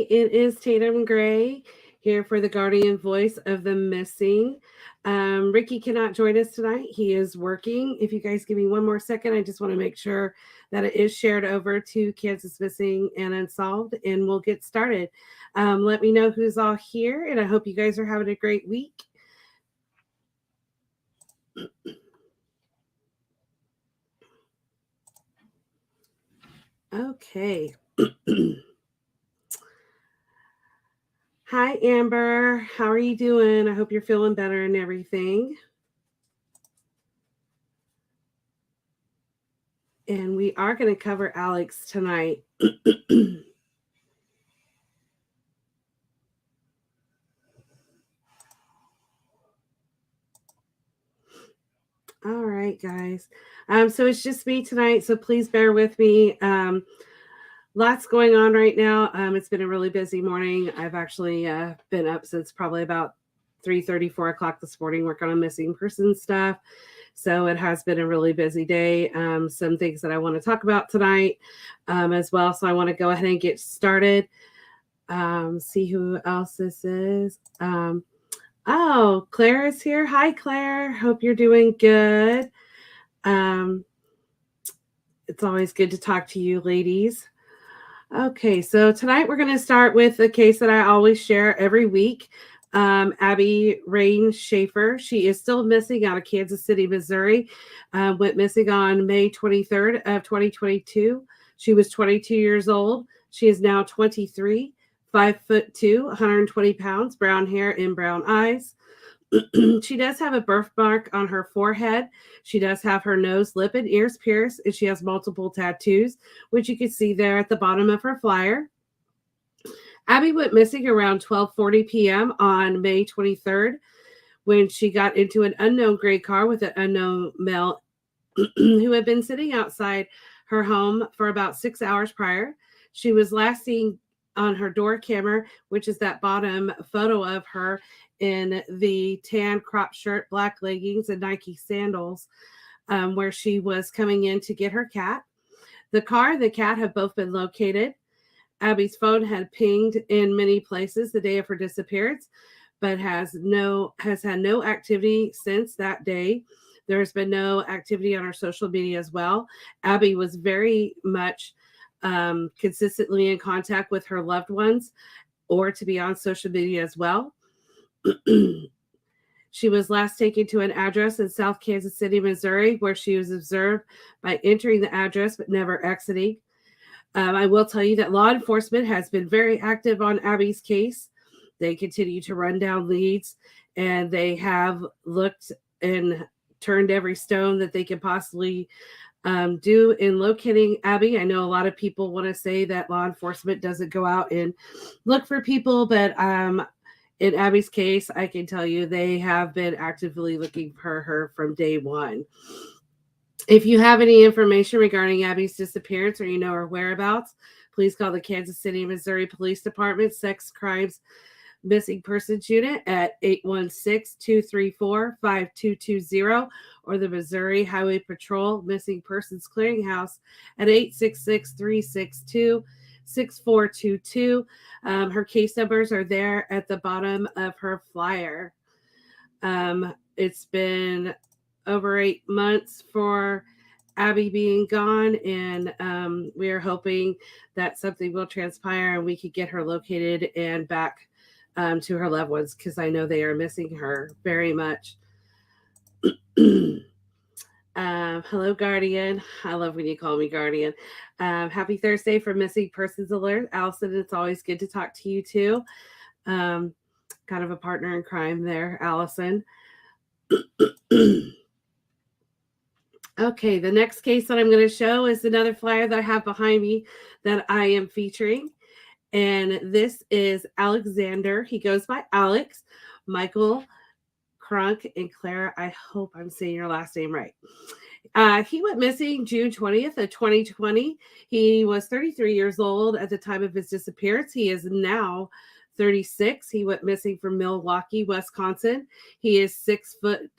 it is Tatum Gray here for the Guardian Voice of the Missing. Ricky cannot join us tonight. He is working. If you guys give me one more second, I just want to make sure that it is shared over to Kansas Missing and Unsolved, and we'll get started. Let me know who's all here, and I hope you guys are having a great week. Okay. Hi, Amber. How are you doing? I hope you're feeling better and everything. And we are going to cover Alex tonight. All right, guys. So it's just me tonight, so please bear with me. Lots going on right now. It's been a really busy morning. I've actually been up since probably about 3:30, 4 o'clock this morning, working on missing person stuff. So it has been a really busy day. Some things that I want to talk about tonight as well. So I want to go ahead and get started. See who else this is. Oh, Claire is here. Hi, Claire. Hope you're doing good. It's always good to talk to you, ladies. Okay, so tonight we're going to start with a case that I always share every week. Abby Rain Schaefer. She is still missing out of Kansas City, Missouri. Went missing on May 23rd of 2022. She was 22 years old. She is now 23, 5'2", 120 pounds, brown hair and brown eyes. She does have a birthmark on her forehead. She does have her nose, lip, and ears pierced, and she has multiple tattoos, which you can see there at the bottom of her flyer. Abby went missing around 12:40 p.m. on May 23rd when she got into an unknown gray car with an unknown male who had been sitting outside her home for about 6 hours prior. She was last seen on her door camera, which is that bottom photo of her in the tan crop shirt, black leggings, and Nike sandals, where she was coming in to get her cat. The car and the cat have both been located. Abby's phone had pinged in many places the day of her disappearance, but has had no activity since that day. There's been no activity on her social media as well. Abby was very much consistently in contact with her loved ones, or to be on social media as well. She was last taken to an address in South Kansas City, Missouri, where she was observed by entering the address but never exiting. I will tell you that law enforcement has been very active on Abby's case. They continue to run down leads, and they have looked and turned every stone that they can possibly do in locating Abby. I know a lot of people want to say that law enforcement doesn't go out and look for people, but in Abby's case, I can tell you they have been actively looking for her from day one. If you have any information regarding Abby's disappearance or you know her whereabouts, please call the Kansas City, Missouri Police Department Sex Crimes Missing Persons Unit at 816-234-5220 or the Missouri Highway Patrol Missing Persons Clearinghouse at 866-362-6422. Her case numbers are there at the bottom of her flyer. It's been over 8 months for Abby being gone, and we are hoping that something will transpire and we could get her located and back to her loved ones, because I know they are missing her very much. Hello, Guardian. I love when you call me Guardian. Happy Thursday for Missing Persons Alert. Allison, it's always good to talk to you too. Kind of a partner in crime there, Allison. Okay, the next case that I'm going to show is another flyer that I have behind me that I am featuring. And this is Alexander. He goes by Alex, Michael Crunk, and Clara. I hope I'm saying your last name right. He went missing June 20th of 2020. He was 33 years old at the time of his disappearance. He is now 36. He went missing from Milwaukee, Wisconsin. He is 6 foot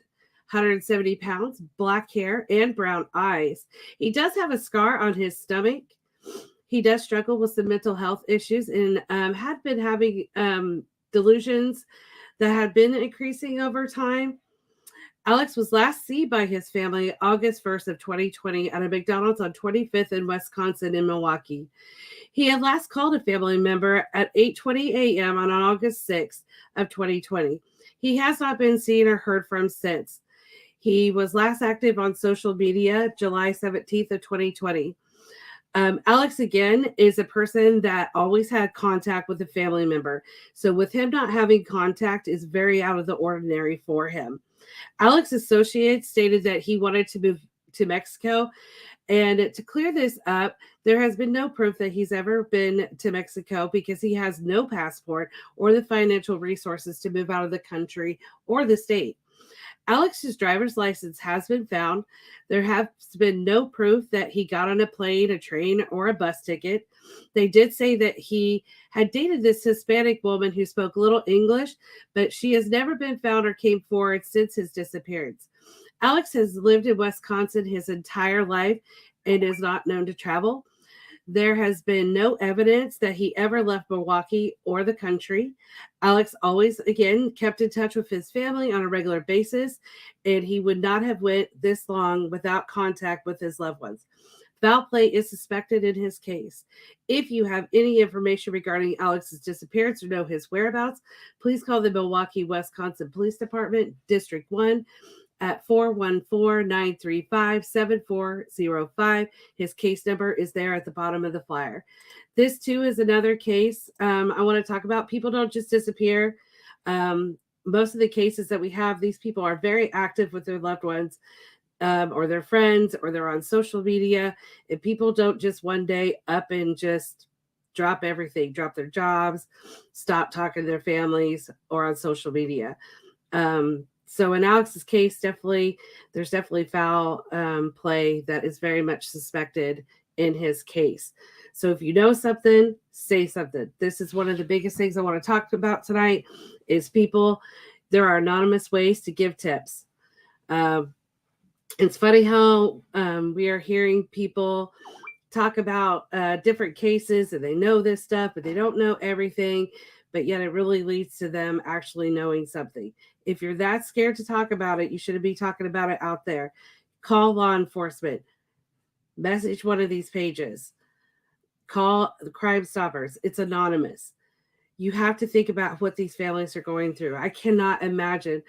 170 pounds, black hair, and brown eyes. He does have a scar on his stomach. He does struggle with some mental health issues and had been having delusions that had been increasing over time. Alex was last seen by his family August 1st of 2020 at a McDonald's on 25th in Wisconsin in Milwaukee. He had last called a family member at 8:20 a.m. on August 6th of 2020. He has not been seen or heard from since. He was last active on social media July 17th of 2020. Alex, again, is a person that always had contact with a family member. So with him not having contact is very out of the ordinary for him. Alex Associates stated that he wanted to move to Mexico. And to clear this up, there has been no proof that he's ever been to Mexico because he has no passport or the financial resources to move out of the country or the state. Alex's driver's license has been found. There has been no proof that he got on a plane, a train, or a bus ticket. They did say that he had dated this Hispanic woman who spoke little English, but she has never been found or came forward since his disappearance. Alex has lived in Wisconsin his entire life and is not known to travel. There has been no evidence that he ever left Milwaukee or the country. Alex always, again, kept in touch with his family on a regular basis, and he would not have went this long without contact with his loved ones. Foul play is suspected in his case. If you have any information regarding Alex's disappearance or know his whereabouts, please call the Milwaukee, Wisconsin Police Department, District 1, at 414-935-7405. His case number is there at the bottom of the flyer. This, too, is another case I want to talk about. People don't just disappear. Most of the cases that we have, these people are very active with their loved ones or their friends, or they're on social media. And people don't just one day up and just drop everything, drop their jobs, stop talking to their families, or on social media. So in Alex's case, there's definitely foul play that is very much suspected in his case. So if you know something, say something. This is one of the biggest things I want to talk about tonight is people. There are anonymous ways to give tips. It's funny how we are hearing people talk about different cases and they know this stuff, but they don't know everything. But yet it really leads to them actually knowing something. If you're that scared to talk about it, you shouldn't be talking about it out there. Call law enforcement. Message one of these pages. Call the Crime Stoppers. It's anonymous. You have to think about what these families are going through. I cannot imagine.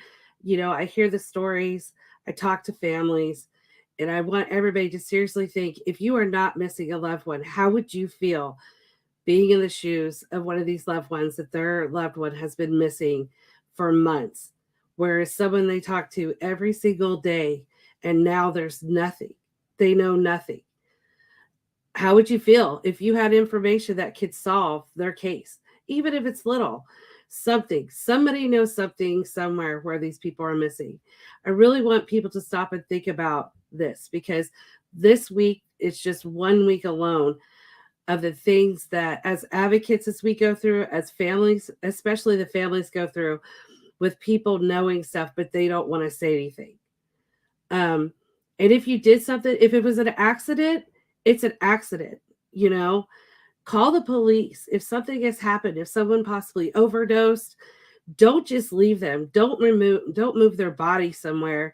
I hear the stories. I talk to families. And I want everybody to seriously think, if you are not missing a loved one, how would you feel being in the shoes of one of these loved ones that their loved one has been missing for months, whereas someone they talk to every single day and now there's nothing. They know nothing. How would you feel if you had information that could solve their case, even if it's little? Somebody knows something somewhere where these people are missing. I really want people to stop and think about this, because this week, it's just 1 week alone of the things that as advocates as we go through, as families, especially the families go through with people knowing stuff, but they don't want to say anything. And if you did something, if it was an accident, it's an accident, call the police. If something has happened, if someone possibly overdosed, don't just leave them. Don't move their body somewhere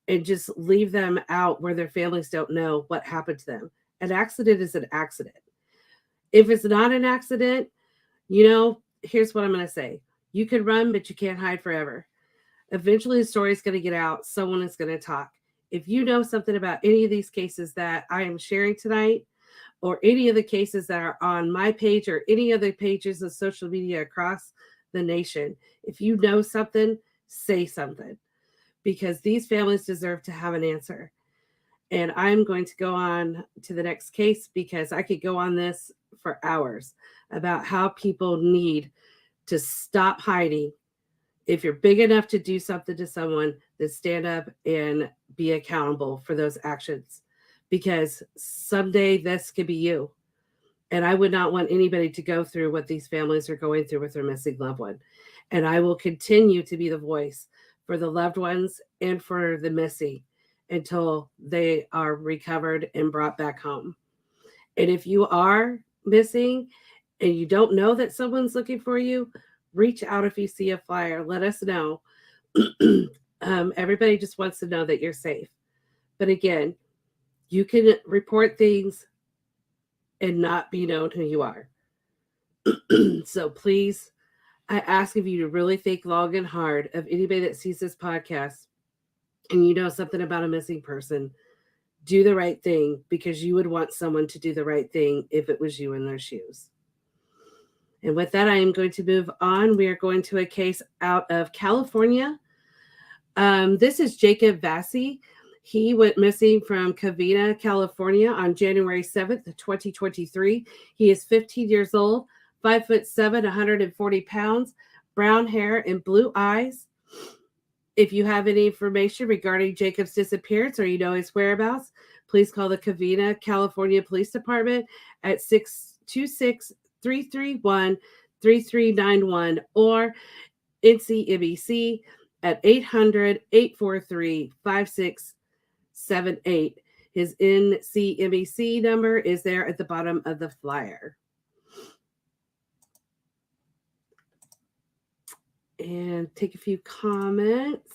and just leave them out where their families don't know what happened to them. An accident is an accident. If it's not an accident, here's what I'm going to say. You can run, but you can't hide forever. Eventually, the story is going to get out. Someone is going to talk. If you know something about any of these cases that I am sharing tonight, or any of the cases that are on my page or any other pages of social media across the nation, if you know something, say something, because these families deserve to have an answer. And I'm going to go on to the next case, because I could go on this for hours about how people need to stop hiding. If you're big enough to do something to someone, then stand up and be accountable for those actions, because someday this could be you. And I would not want anybody to go through what these families are going through with their missing loved one. And I will continue to be the voice for the loved ones and for the missing until they are recovered and brought back home. And if you are missing and you don't know that someone's looking for you, reach out if you see a flyer. Let us know. Everybody just wants to know that you're safe. But again, you can report things and not be known who you are. So please, I ask of you to really think long and hard of anybody that sees this podcast and you know something about a missing person. Do the right thing because you would want someone to do the right thing if it was you in their shoes. And with that, I am going to move on. We are going to a case out of California. This is Jacob Vassie. He went missing from Covina, California on January 7th, 2023. He is 15 years old, 5'7", 140 pounds, brown hair and blue eyes. If you have any information regarding Jacob's disappearance or you know his whereabouts, please call the Covina, California Police Department at 626-331-3391 or NCMEC at 800-843-5678. His NCMEC number is there at the bottom of the flyer. And take a few comments.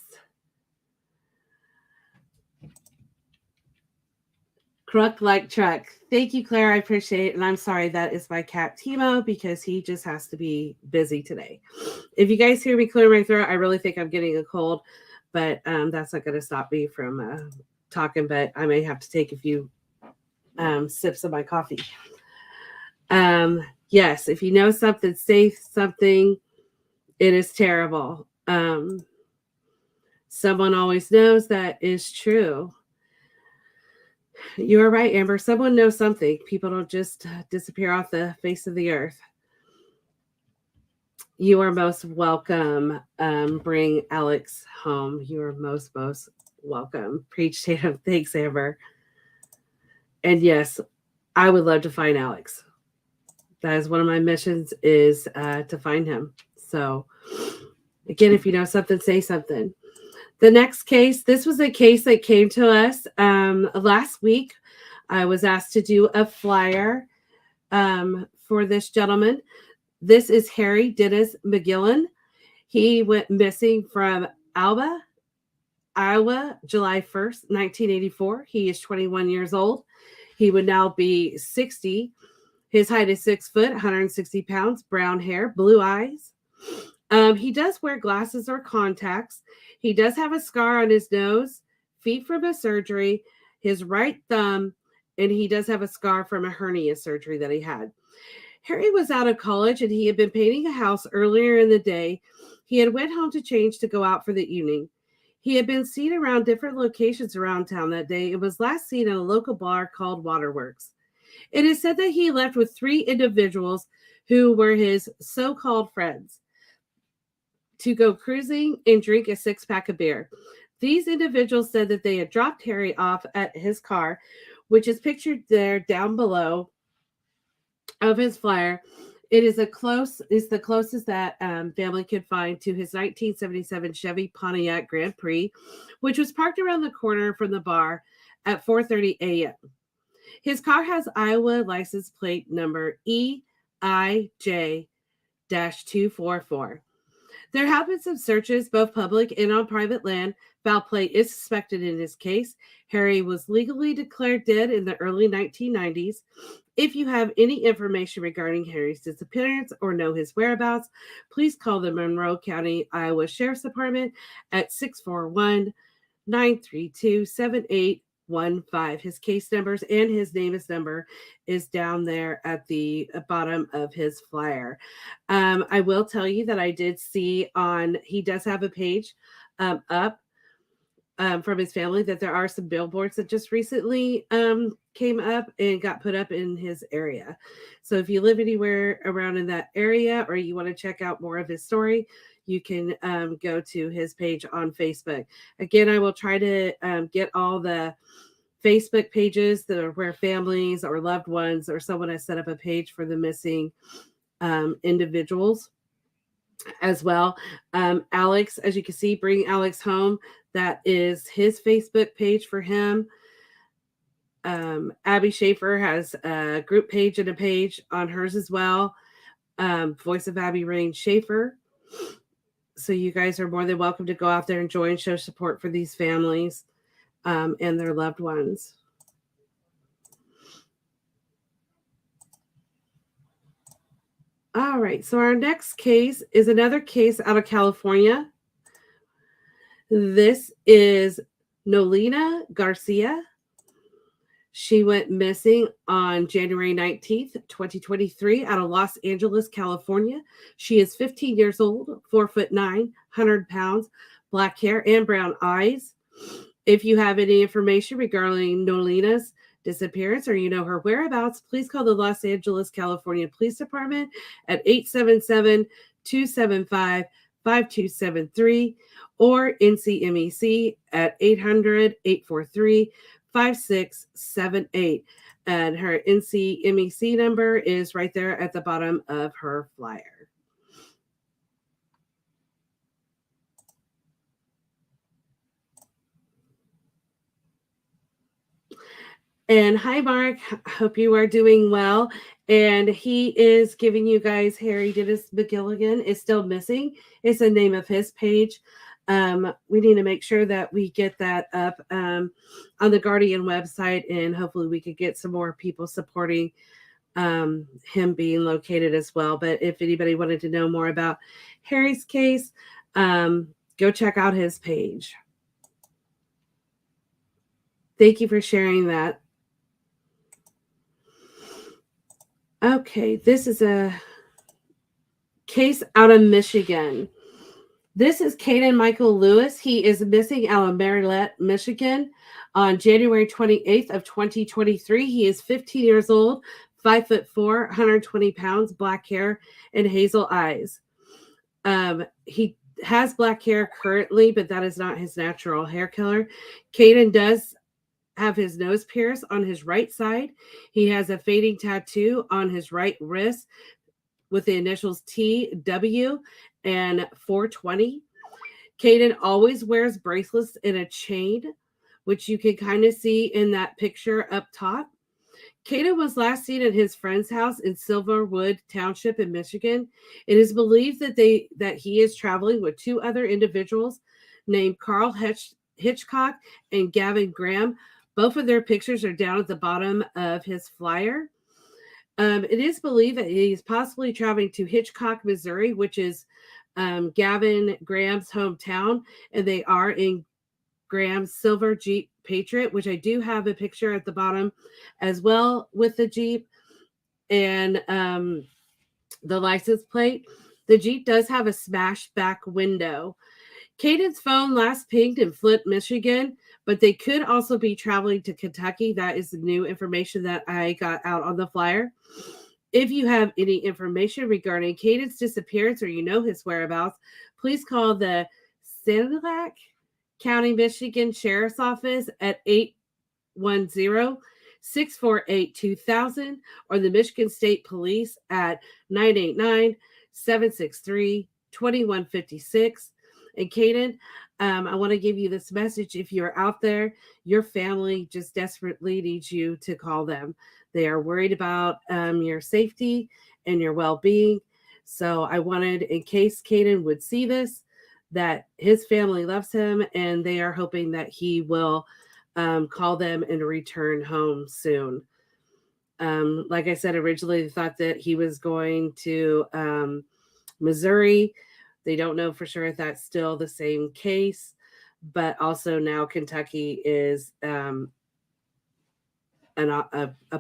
Crook like truck. Thank you, Claire. I appreciate it. And I'm sorry, that is my cat Timo because he just has to be busy today. If you guys hear me clear my throat, I really think I'm getting a cold, but that's not going to stop me from talking. But I may have to take a few sips of my coffee. Yes, if you know something, say something. It is terrible. Someone always knows. That is true. You are right, Amber. Someone knows something. People don't just disappear off the face of the earth. You are most welcome. Bring Alex home. You are most welcome. Preach, Tatum. Thanks, Amber. And yes, I would love to find Alex. That is one of my missions, is to find him. So, again, if you know something, say something. The next case, this was a case that came to us last week. I was asked to do a flyer for this gentleman. This is Harry Dennis McGillen. He went missing from Alba, Iowa, July 1st, 1984. He is 21 years old. He would now be 60. His height is 6 foot, 160 pounds, brown hair, blue eyes. He does wear glasses or contacts. He does have a scar on his nose, feet from a surgery, his right thumb, and he does have a scar from a hernia surgery that he had. Harry was out of college and he had been painting a house earlier in the day. He had went home to change to go out for the evening. He had been seen around different locations around town that day and was last seen at a local bar called Waterworks. It is said that he left with 3 individuals who were his so-called friends to go cruising and drink a 6-pack of beer. These individuals said that they had dropped Harry off at his car, which is pictured there down below of his flyer. It is the closest that family could find to his 1977 Chevy Pontiac Grand Prix, which was parked around the corner from the bar at 4:30 a.m. His car has Iowa license plate number EIJ-244. There have been some searches, both public and on private land. Foul play is suspected in this case. Harry was legally declared dead in the early 1990s. If you have any information regarding Harry's disappearance or know his whereabouts, please call the Monroe County, Iowa Sheriff's Department at 641-932-7815. His case numbers and his name number is down there at the bottom of his flyer. I will tell you that I did see he does have a page up from his family, that there are some billboards that just recently came up and got put up in his area. So if you live anywhere around in that area or you want to check out more of his story, you can go to his page on Facebook. Again, I will try to get all the Facebook pages that are where families or loved ones or someone has set up a page for the missing individuals as well. Alex, as you can see, Bring Alex Home. That is his Facebook page for him. Abby Schaefer has a group page and a page on hers as well. Voice of Abby Rain Schaefer. So you guys are more than welcome to go out there and join, show support for these families and their loved ones. All right, so our next case is another case out of California. This is Nolina Garcia. She went missing on January 19th, 2023, out of Los Angeles, California. She is 15 years old, 4'9", 100 pounds, black hair and brown eyes. If you have any information regarding Nolina's disappearance or you know her whereabouts, please call the Los Angeles, California Police Department at 877-275-5273 or NCMEC at 800-843-5678. And her NCMEC number is right there at the bottom of her flyer. And hi, Mark. Hope you are doing well. And he is giving you guys Harry Dennis McGilligan is still missing. It's the name of his page. We need to make sure that we get that up on the Guardian website, and hopefully we could get some more people supporting him being located as well. But if anybody wanted to know more about Harry's case, go check out his page. Thank you for sharing that. Okay, this is a case out of Michigan. This is Caden Michael Lewis. He is missing out of Maryland, Michigan on January 28th of 2023. He is 15 years old, 5'4", 120 pounds, black hair, and hazel eyes. He has black hair currently, but that is not his natural hair color. Caden does have his nose pierced on his right side. He has a fading tattoo on his right wrist with the initials TW and 420. Caden always wears bracelets and a chain, which you can kind of see in that picture up top. Caden was last seen at his friend's house in Silverwood Township in Michigan. It is believed that he is traveling with two other individuals named Carl Hitchcock and Gavin Graham. Both of their pictures are down at the bottom of his flyer. It is believed that he's possibly traveling to Hitchcock, Missouri, which is Gavin Graham's hometown, and they are in Graham's silver Jeep Patriot, which I do have a picture at the bottom as well with the Jeep and the license plate. The Jeep does have a smashed back window. Caden's phone last pinged in Flint, Michigan, but they could also be traveling to Kentucky. That is the new information that I got out on the flyer. If you have any information regarding Caden's disappearance or you know his whereabouts, please call the Sanilac County, Michigan Sheriff's Office at 810-648-2000 or the Michigan State Police at 989-763-2156. And Caden, I want to give you this message. If you're out there, your family just desperately needs you to call them. They are worried about your safety and your well-being. So I wanted, in case Caden would see this, that his family loves him and they are hoping that he will call them and return home soon. Like I said, originally they thought that he was going to Missouri. They don't know for sure if that's still the same case, but also now Kentucky is a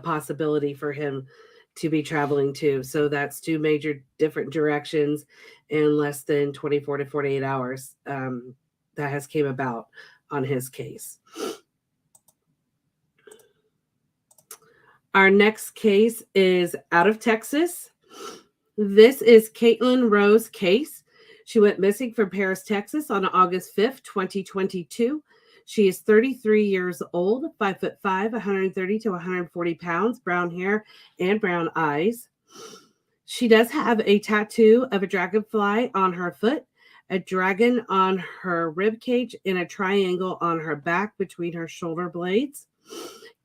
possibility for him to be traveling to. So that's two major different directions in less than 24 to 48 hours that has came about on his case. Our next case is out of Texas. This is Caitlin Rowe's case. She went missing from Paris, Texas on August 5th, 2022. She is 33 years old, 5'5", 130 to 140 pounds, brown hair and brown eyes. She does have a tattoo of a dragonfly on her foot, a dragon on her rib cage, and a triangle on her back between her shoulder blades.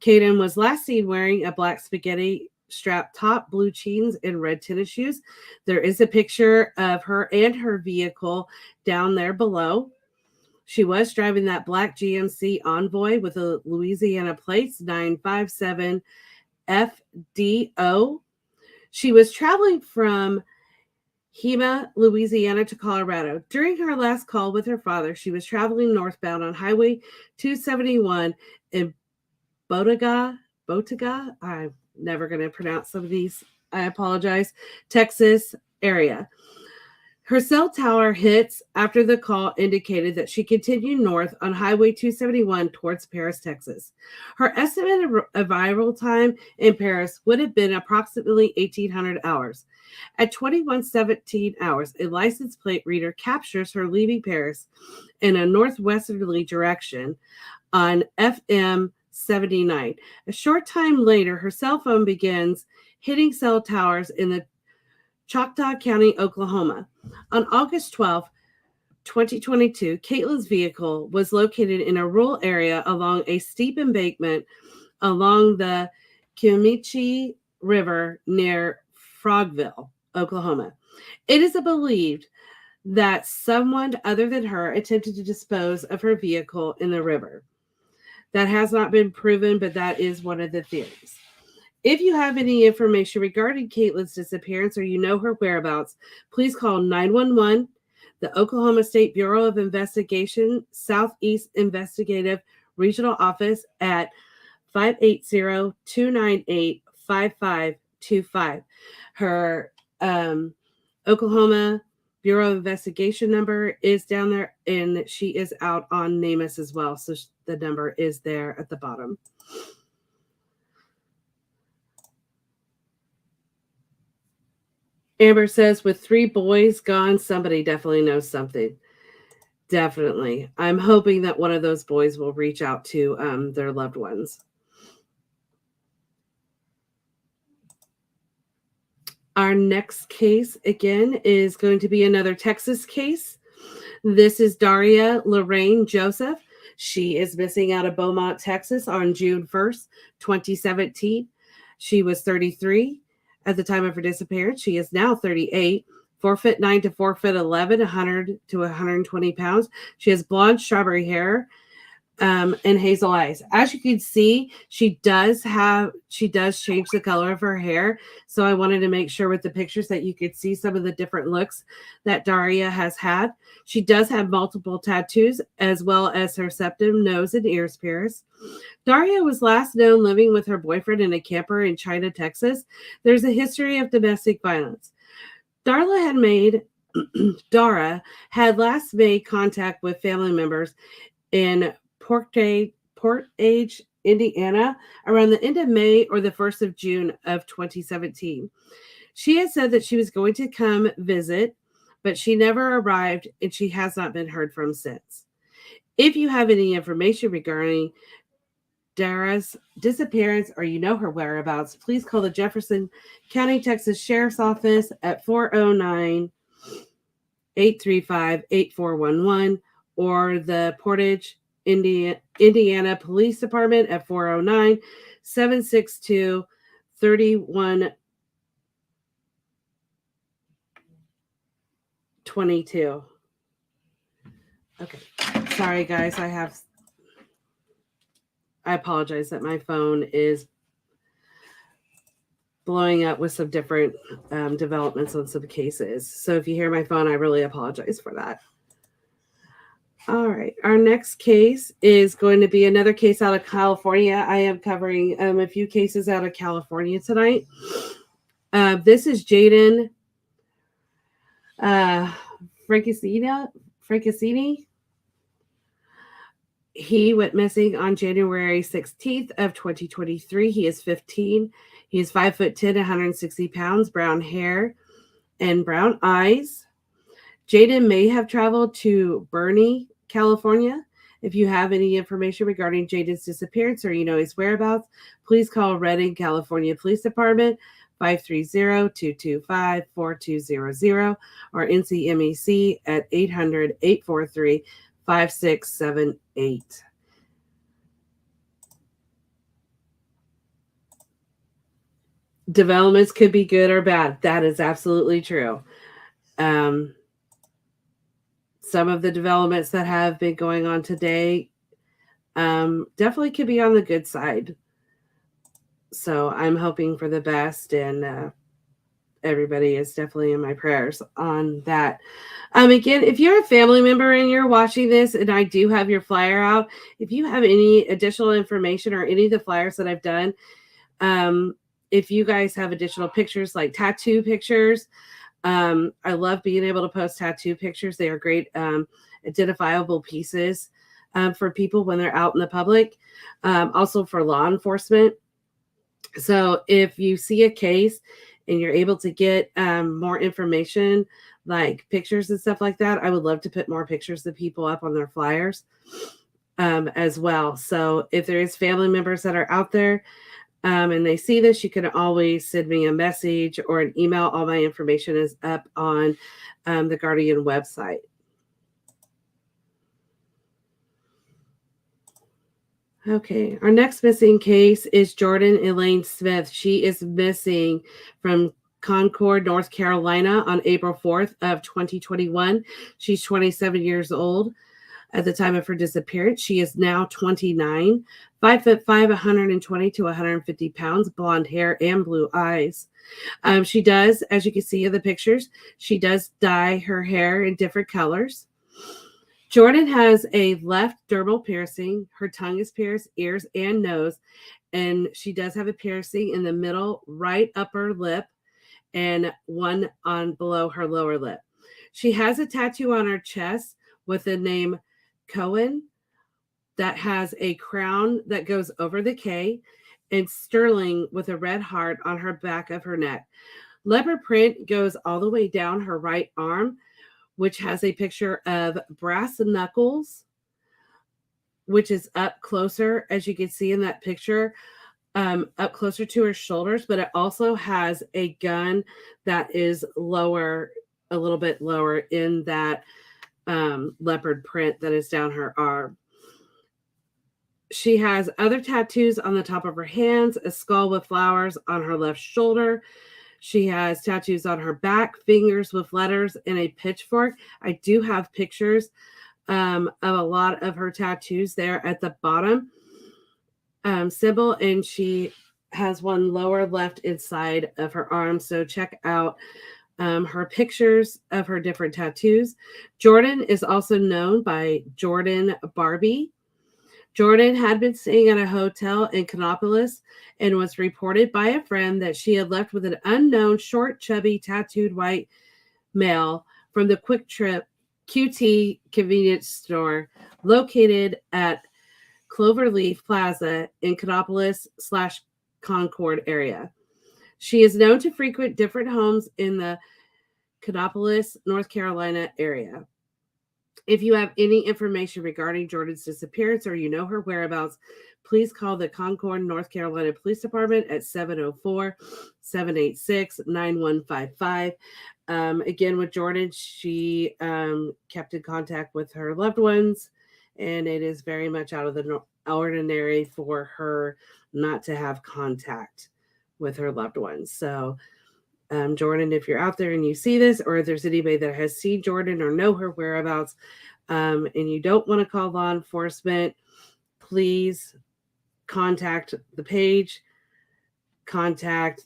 Caden was last seen wearing a black spaghetti strap top, blue jeans, and red tennis shoes. There is a picture of her and her vehicle down there below. She was driving that black GMC Envoy with a Louisiana plates 957 FDO. She was traveling from Hema, Louisiana to Colorado. During her last call with her father, she was traveling northbound on Highway 271 in Bottega. I'm never going to pronounce some of these. I apologize. Texas area. Her cell tower hits after the call indicated that she continued north on Highway 271 towards Paris, Texas. Her estimated arrival time in Paris would have been approximately 1,800 hours. At 21:17 hours, a license plate reader captures her leaving Paris in a northwesterly direction on FM 79. A short time later, her cell phone begins hitting cell towers in the Choctaw County, Oklahoma. On August 12, 2022, Caitlin's vehicle was located in a rural area along a steep embankment along the Kiamichi River near Frogville, Oklahoma. It is believed that someone other than her attempted to dispose of her vehicle in the river. That has not been proven, but that is one of the theories. If you have any information regarding Caitlin's disappearance or you know her whereabouts, please call 911, the Oklahoma State Bureau of Investigation, Southeast Investigative Regional Office at 580-298-5525. Her Oklahoma Bureau of Investigation number is down there, and she is out on NamUs as well. So the number is there at the bottom. Amber says, with 3 boys gone, somebody definitely knows something. Definitely. I'm hoping that one of those boys will reach out to their loved ones. Our next case, again, is going to be another Texas case. This is Daria Lorraine Joseph. She is missing out of Beaumont, Texas on June 1st, 2017. She was 33 at the time of her disappearance. She is now 38, 4'9" to 4'11", 100 to 120 pounds. She has blonde strawberry hair and hazel eyes. As you can see, she does change the color of her hair. So I wanted to make sure with the pictures that you could see some of the different looks that Daria has had. She does have multiple tattoos, as well as her septum, nose, and ears pierced. Daria was last known living with her boyfriend in a camper in China, Texas. There's a history of domestic violence. Dara had last made contact with family members in Portage, Indiana, around the end of May or the 1st of June of 2017. She had said that she was going to come visit, but she never arrived, and she has not been heard from since. If you have any information regarding Dara's disappearance or you know her whereabouts, please call the Jefferson County, Texas Sheriff's Office at 409-835-8411 or the Portage, Indiana Police Department at 409-762-3122. Okay. Sorry, guys. I apologize that my phone is blowing up with some different developments on some cases. So if you hear my phone, I really apologize for that. All right. Our next case is going to be another case out of California. I am covering a few cases out of California tonight. This is Jaden Francisini. He went missing on January 16th of 2023. He is 15. He is 5'10", 160 pounds, brown hair and brown eyes. Jaden may have traveled to Bernie, California. If you have any information regarding Jaden's disappearance or you know his whereabouts, please call Redding, California Police Department 530-225-4200 or NCMEC at 800-843-5678. Developments could be good or bad. That is absolutely true. Um, some of the developments that have been going on today definitely could be on the good side. So I'm hoping for the best, and everybody is definitely in my prayers on that. Again, if you're a family member and you're watching this, and I do have your flyer out, if you have any additional information or any of the flyers that I've done, um, if you guys have additional pictures like tattoo pictures, I love being able to post tattoo pictures. They are great identifiable pieces for people when they're out in the public, also for law enforcement. So if you see a case and you're able to get more information, like pictures and stuff like that, I would love to put more pictures of people up on their flyers as well. So if there is family members that are out there and they see this, you can always send me a message or an email. All my information is up on the Guardian website. Okay, our next missing case is Jordan Elaine Smith. She is missing from Concord, North Carolina on April 4th of 2021. She's 27 years old at the time of her disappearance. She is now 29, 5'5", 120 to 150 pounds, blonde hair and blue eyes. She does, as you can see in the pictures, she does dye her hair in different colors. Jordan has a left dermal piercing. Her tongue is pierced, ears and nose, and she does have a piercing in the middle right upper lip and one on below her lower lip. She has a tattoo on her chest with the name Cohen that has a crown that goes over the K, and Sterling with a red heart on her back of her neck. Leopard print goes all the way down her right arm, which has a picture of brass knuckles, which is up closer, as you can see in that picture, up closer to her shoulders, but it also has a gun that is lower, a little bit lower in that leopard print that is down her arm. She has other tattoos on the top of her hands, a skull with flowers on her left shoulder. She has tattoos on her back, fingers with letters, and a pitchfork. I do have pictures of a lot of her tattoos there at the bottom symbol, and she has one lower left inside of her arm. So check out her pictures of her different tattoos. Jordan is also known by Jordan Barbie. Jordan had been staying at a hotel in Canopolis and was reported by a friend that she had left with an unknown, short, chubby, tattooed white male from the Quick Trip QT convenience store located at Cloverleaf Plaza in Canopolis/Concord area. She is known to frequent different homes in the Canopolis, North Carolina area. If you have any information regarding Jordan's disappearance or you know her whereabouts, please call the Concord, North Carolina Police Department at 704-786-9155. Again, with Jordan, she kept in contact with her loved ones, and it is very much out of the ordinary for her not to have contact with her loved ones. So, Jordan, if you're out there and you see this, or if there's anybody that has seen Jordan or know her whereabouts, and you don't want to call law enforcement, please contact the page, contact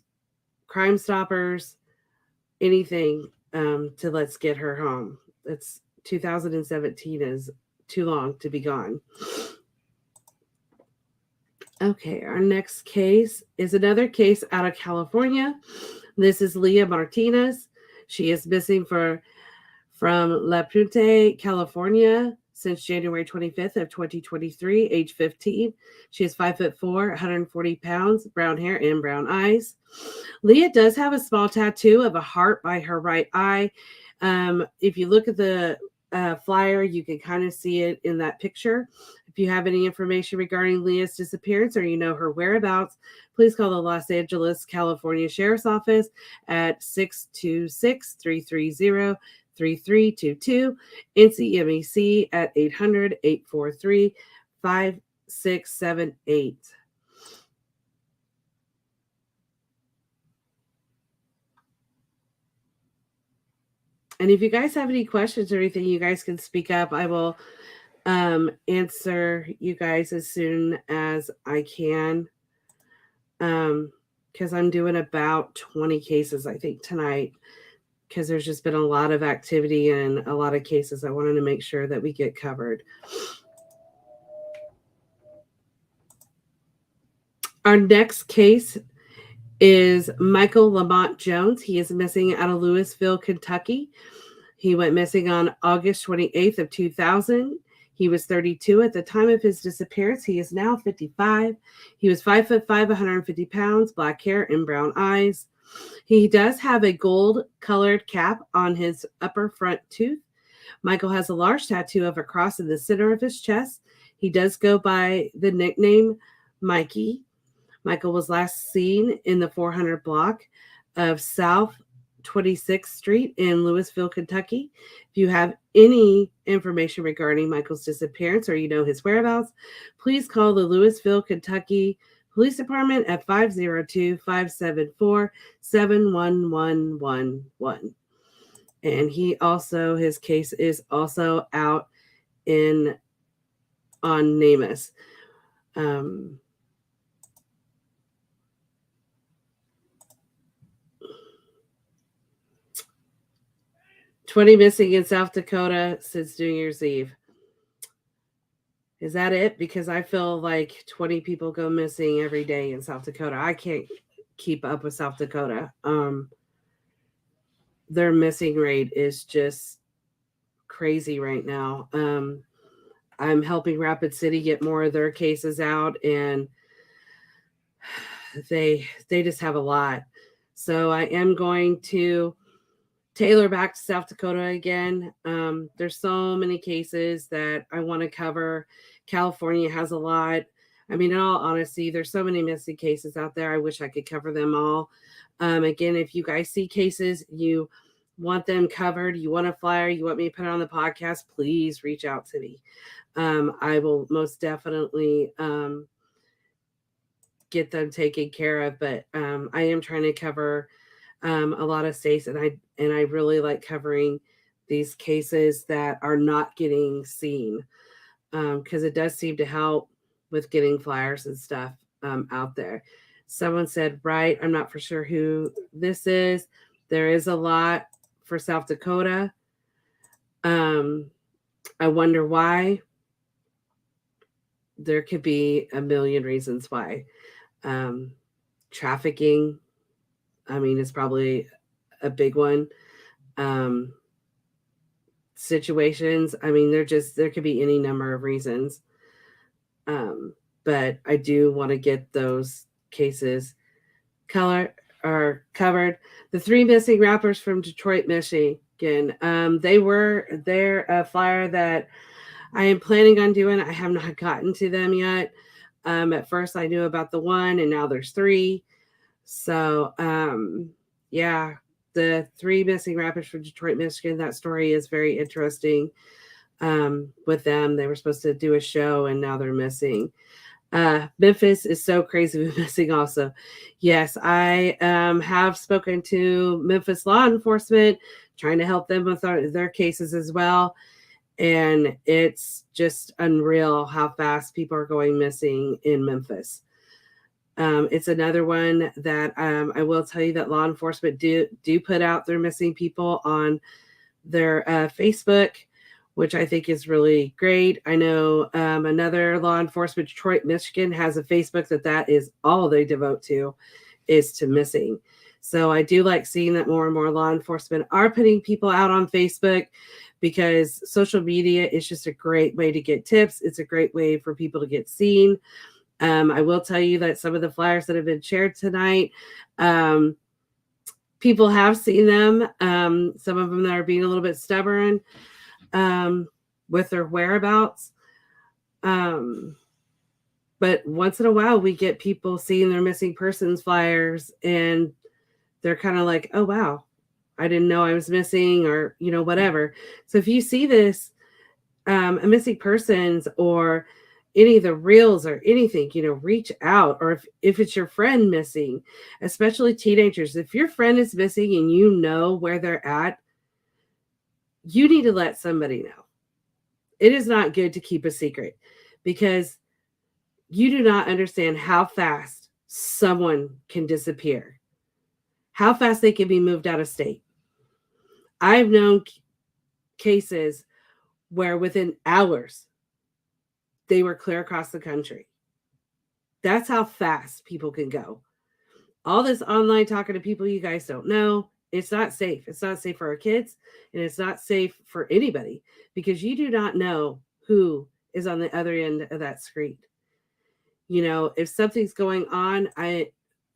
Crime Stoppers, anything to let's get her home. It's 2017 is too long to be gone. Okay, our next case is another case out of California. This is Leah Martinez. She is missing from La Puente, California since January 25th of 2023, age 15. She is 5'4", 140 pounds, brown hair and brown eyes. Leah does have a small tattoo of a heart by her right eye. If you look at the flyer, you can kind of see it in that picture. If you have any information regarding Leah's disappearance or you know her whereabouts, please call the Los Angeles, California Sheriff's Office at 626-330-3322, NCMEC at 800-843-5678. And if you guys have any questions or anything, you guys can speak up. I will answer you guys as soon as I can. Because I'm doing about 20 cases, I think, tonight. Because there's just been a lot of activity and a lot of cases I wanted to make sure that we get covered. Our next case is Michael Lamont Jones. He is missing out of Louisville, Kentucky. He went missing on August 28th of 2000. He was 32 at the time of his disappearance. He is now 55. He was 5'5", 150 pounds, black hair and brown eyes. He does have a gold-colored cap on his upper front tooth. Michael has a large tattoo of a cross in the center of his chest. He does go by the nickname Mikey. Michael was last seen in the 400 block of South 26th Street in Louisville, Kentucky. If you have any information regarding Michael's disappearance or you know his whereabouts, please call the Louisville, Kentucky Police Department at 502-574-71111. And his case is also out on NamUs. 20 missing in South Dakota since New Year's Eve. Is that it? Because I feel like 20 people go missing every day in South Dakota. I can't keep up with South Dakota. Their missing rate is just crazy right now. I'm helping Rapid City get more of their cases out, and they just have a lot. So I am going to tailor back to South Dakota again. There's so many cases that I want to cover. California has a lot. I mean, in all honesty, there's so many missing cases out there. I wish I could cover them all. Again, if you guys see cases, you want them covered, you want a flyer, you want me to put it on the podcast, please reach out to me. I will most definitely get them taken care of. But I am trying to cover a lot of states, and I really like covering these cases that are not getting seen, because it does seem to help with getting flyers and stuff out there. Someone said, right, I'm not for sure who this is. There is a lot for South Dakota. I wonder why. There could be a million reasons why. Trafficking, I mean, it's probably a big one. Situations, I mean, there could be any number of reasons. But I do want to get those cases covered. The 3 missing rappers from Detroit, Michigan. They're a flyer that I am planning on doing. I have not gotten to them yet. At first I knew about the 1, and now there's 3. So, yeah, the 3 missing rappers from Detroit, Michigan, that story is very interesting. With them, they were supposed to do a show, and now they're missing. Memphis is so crazy with missing also. Yes, I have spoken to Memphis law enforcement, trying to help them with their cases as well. And it's just unreal how fast people are going missing in Memphis. It's another one that I will tell you that law enforcement do put out their missing people on their Facebook, which I think is really great. I know another law enforcement, Detroit, Michigan, has a Facebook that is all they devote to, is to missing. So I do like seeing that more and more law enforcement are putting people out on Facebook, because social media is just a great way to get tips. It's a great way for people to get seen. I will tell you that some of the flyers that have been shared tonight, people have seen them. Some of them that are being a little bit stubborn with their whereabouts. But once in a while, we get people seeing their missing persons flyers, and they're kind of like, oh, wow, I didn't know I was missing, or, whatever. So if you see this, a missing persons or any of the reels or anything, reach out. Or if it's your friend missing, especially teenagers, if your friend is missing and you know where they're at, you need to let somebody know. It is not good to keep a secret because you do not understand how fast someone can disappear, how fast they can be moved out of state. I've known cases where within hours they were clear across the country. That's how fast people can go. All this online talking to people you guys don't know, it's not safe. It's not safe for our kids, and it's not safe for anybody because you do not know who is on the other end of that screen. You know, if something's going on,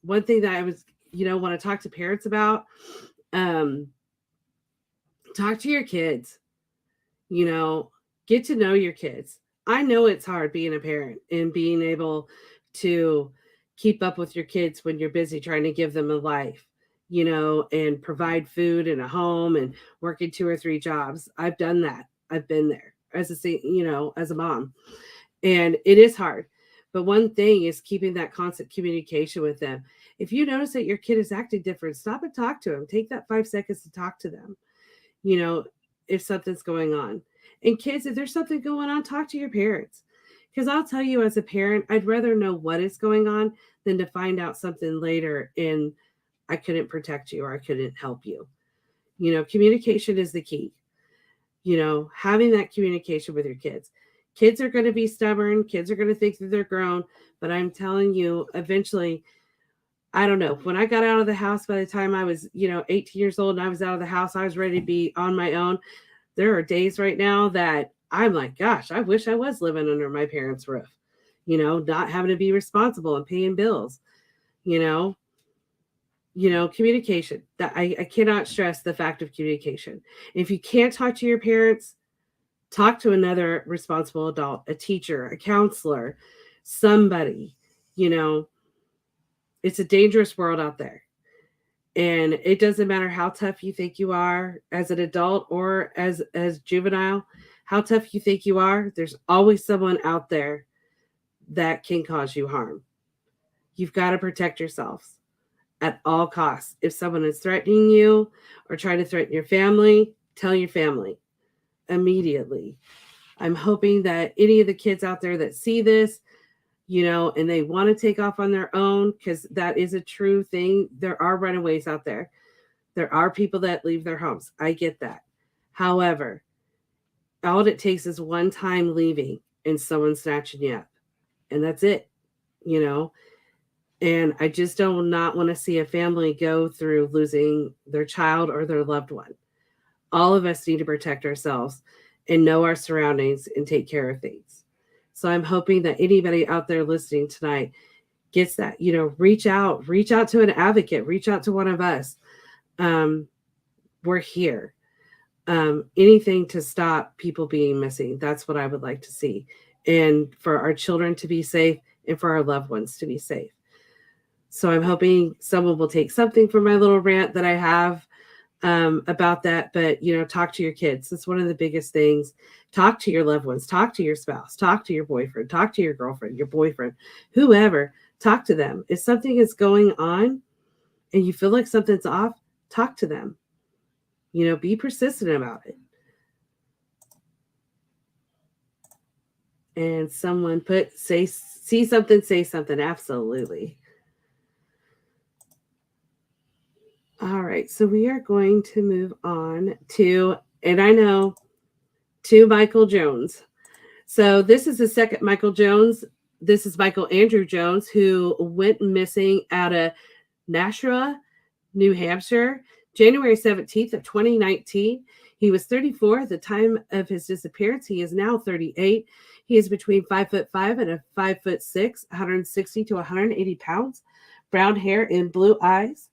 one thing that I was, want to talk to parents about, talk to your kids, get to know your kids. I know it's hard being a parent and being able to keep up with your kids when you're busy trying to give them a life, and provide food and a home and working 2 or 3 jobs. I've done that. I've been there as a mom. And it is hard. But one thing is keeping that constant communication with them. If you notice that your kid is acting different, stop and talk to them. Take that 5 seconds to talk to them, if something's going on. And kids, if there's something going on, talk to your parents. Because I'll tell you, as a parent, I'd rather know what is going on than to find out something later and I couldn't protect you or I couldn't help you. Communication is the key. Having that communication with your kids. Kids are going to be stubborn. Kids are going to think that they're grown. But I'm telling you, eventually, I don't know. When I got out of the house, by the time I was, 18 years old and I was out of the house, I was ready to be on my own. There are days right now that I'm like, gosh, I wish I was living under my parents' roof, not having to be responsible and paying bills, communication. That I cannot stress the fact of communication. If you can't talk to your parents, talk to another responsible adult, a teacher, a counselor, somebody. It's a dangerous world out there. And it doesn't matter how tough you think you are as an adult or as juvenile, how tough you think you are, there's always someone out there that can cause you harm. You've got to protect yourselves at all costs. If someone is threatening you or trying to threaten your family, tell your family immediately. I'm hoping that any of the kids out there that see this, and they want to take off on their own, because that is a true thing. There are runaways out there. There are people that leave their homes. I get that. However, all it takes is one time leaving and someone snatching you up. And that's it, And I just do not want to see a family go through losing their child or their loved one. All of us need to protect ourselves and know our surroundings and take care of things. So I'm hoping that anybody out there listening tonight gets that, reach out to an advocate, reach out to one of us. We're here. Anything to stop people being missing. That's what I would like to see. And for our children to be safe and for our loved ones to be safe. So I'm hoping someone will take something from my little rant that I have about that. But, talk to your kids. That's one of the biggest things. Talk to your loved ones, talk to your spouse, talk to your boyfriend, talk to your girlfriend, your boyfriend, whoever, talk to them. If something is going on and you feel like something's off, talk to them, be persistent about it. And someone see something, say something. Absolutely. All right. So we are going to move on to Michael Jones. So this is the second Michael Jones. This is Michael Andrew Jones, who went missing out of Nashua, New Hampshire, January 17th of 2019. He was 34 at the time of his disappearance. He is now 38. He is between 5'5" and 5'6", 160 to 180 pounds, brown hair and blue eyes.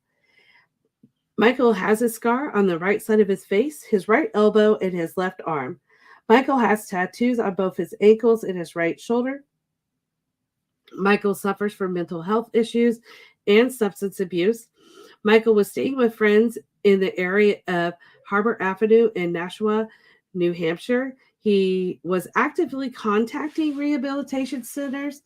Michael has a scar on the right side of his face, his right elbow, and his left arm. Michael has tattoos on both his ankles and his right shoulder. Michael suffers from mental health issues and substance abuse. Michael was staying with friends in the area of Harbor Avenue in Nashua, New Hampshire. He was actively contacting rehabilitation centers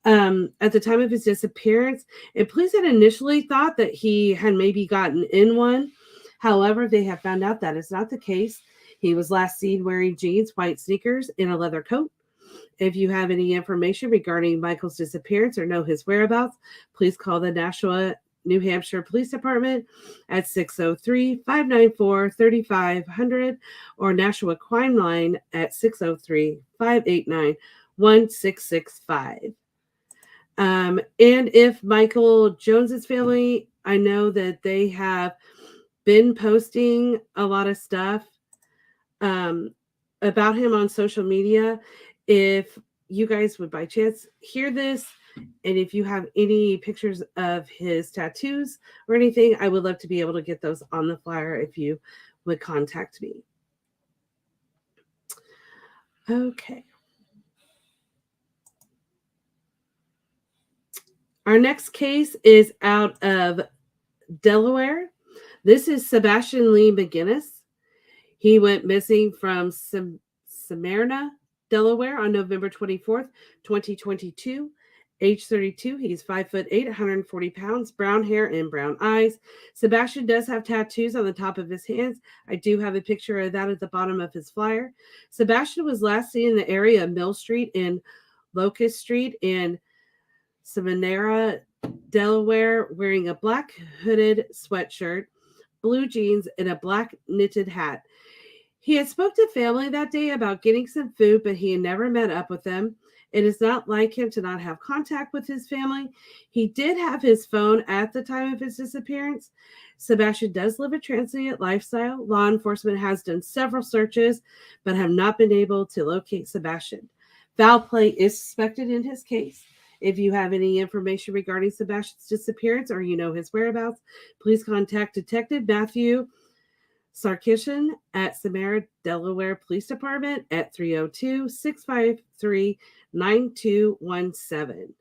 at the time of his disappearance, and police had initially thought that he had maybe gotten in one. However, they have found out that is not the case. He was last seen wearing jeans, white sneakers, and a leather coat. If you have any information regarding Michael's disappearance or know his whereabouts, please call the Nashua, New Hampshire Police Department at 603-594-3500 or Nashua Crime Line at 603-589-1665. And if Michael Jones's family, I know that they have been posting a lot of stuff about him on social media. If you guys would by chance hear this, and if you have any pictures of his tattoos or anything, I would love to be able to get those on the flyer if you would contact me. Okay. Our next case is out of Delaware. This is Sebastian Lee McGinnis. He went missing from Smyrna, Delaware on November 24th, 2022. Age 32. He's 5'8", 140 pounds, brown hair and brown eyes. Sebastian does have tattoos on the top of his hands. I do have a picture of that at the bottom of his flyer. Sebastian was last seen in the area of Mill Street and Locust Street in Smyrna, Delaware, wearing a black hooded sweatshirt, blue jeans, and a black knitted hat. He had spoke to family that day about getting some food, but he had never met up with them. It is not like him to not have contact with his family. He did have his phone at the time of his disappearance. Sebastian does live a transient lifestyle. Law enforcement has done several searches, but have not been able to locate Sebastian. Foul play is suspected in his case. If you have any information regarding Sebastian's disappearance or you know his whereabouts, please contact Detective Matthew Sarkisian at Smyrna, Delaware Police Department at 302-653-9217.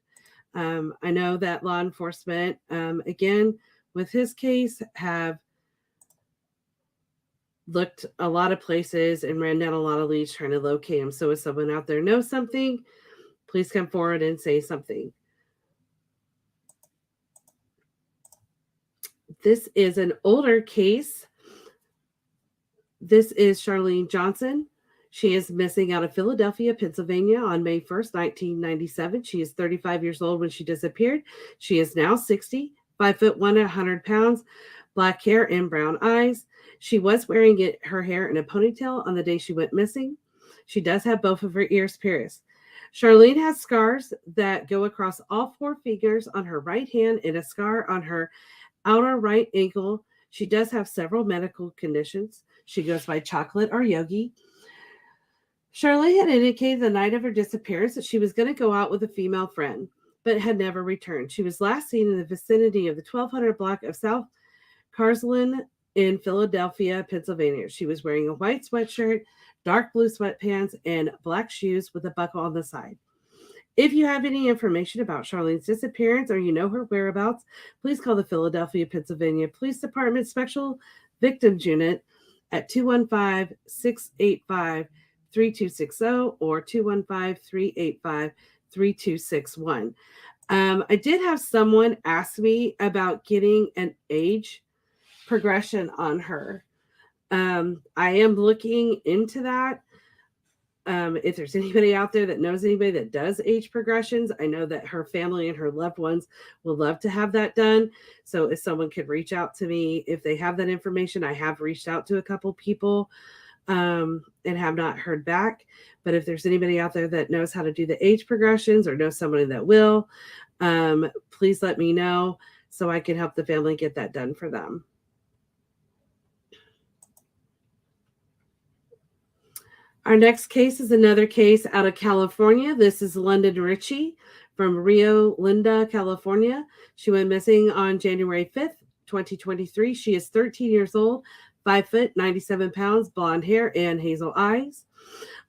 I know that law enforcement, again, with his case, have looked a lot of places and ran down a lot of leads trying to locate him. So if someone out there knows something, please come forward and say something. This is an older case. This is Charlene Johnson. She is missing out of Philadelphia, Pennsylvania on May 1st, 1997. She is 35 years old when she disappeared. She is now 60, 5'1", 100 pounds, black hair and brown eyes. She was wearing her hair in a ponytail on the day she went missing. She does have both of her ears pierced. Charlene has scars that go across all 4 fingers on her right hand and a scar on her outer right ankle. She does have several medical conditions. She goes by Chocolate or Yogi. Charlene had indicated the night of her disappearance that she was going to go out with a female friend, but had never returned. She was last seen in the vicinity of the 1200 block of South Carsland in Philadelphia, Pennsylvania. She was wearing a white sweatshirt, dark blue sweatpants, and black shoes with a buckle on the side. If you have any information about Charlene's disappearance or you know her whereabouts, please call the Philadelphia, Pennsylvania Police Department Special Victims Unit at 215-685-3260 or 215-385-3261. I did have someone ask me about getting an age progression on her. I am looking into that. If there's anybody out there that knows anybody that does age progressions, I know that her family and her loved ones will love to have that done. So if someone could reach out to me, if they have that information, I have reached out to a couple people and have not heard back. But if there's anybody out there that knows how to do the age progressions or knows somebody that will, please let me know so I can help the family get that done for them. Our next case is another case out of California. This is London Ritchie from Rio Linda, California. She went missing on January 5th, 2023. She is 13 years old, 5 foot, 97 pounds, blonde hair, and hazel eyes.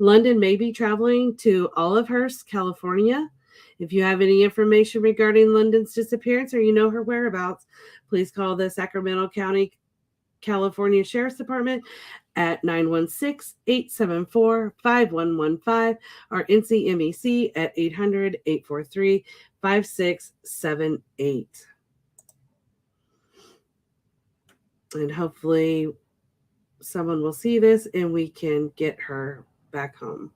London may be traveling to Olivehurst, California. If you have any information regarding London's disappearance or you know her whereabouts, please call the Sacramento County, California Sheriff's Department at 916-874-5115 or NCMEC at 800-843-5678. And hopefully someone will see this and we can get her back home.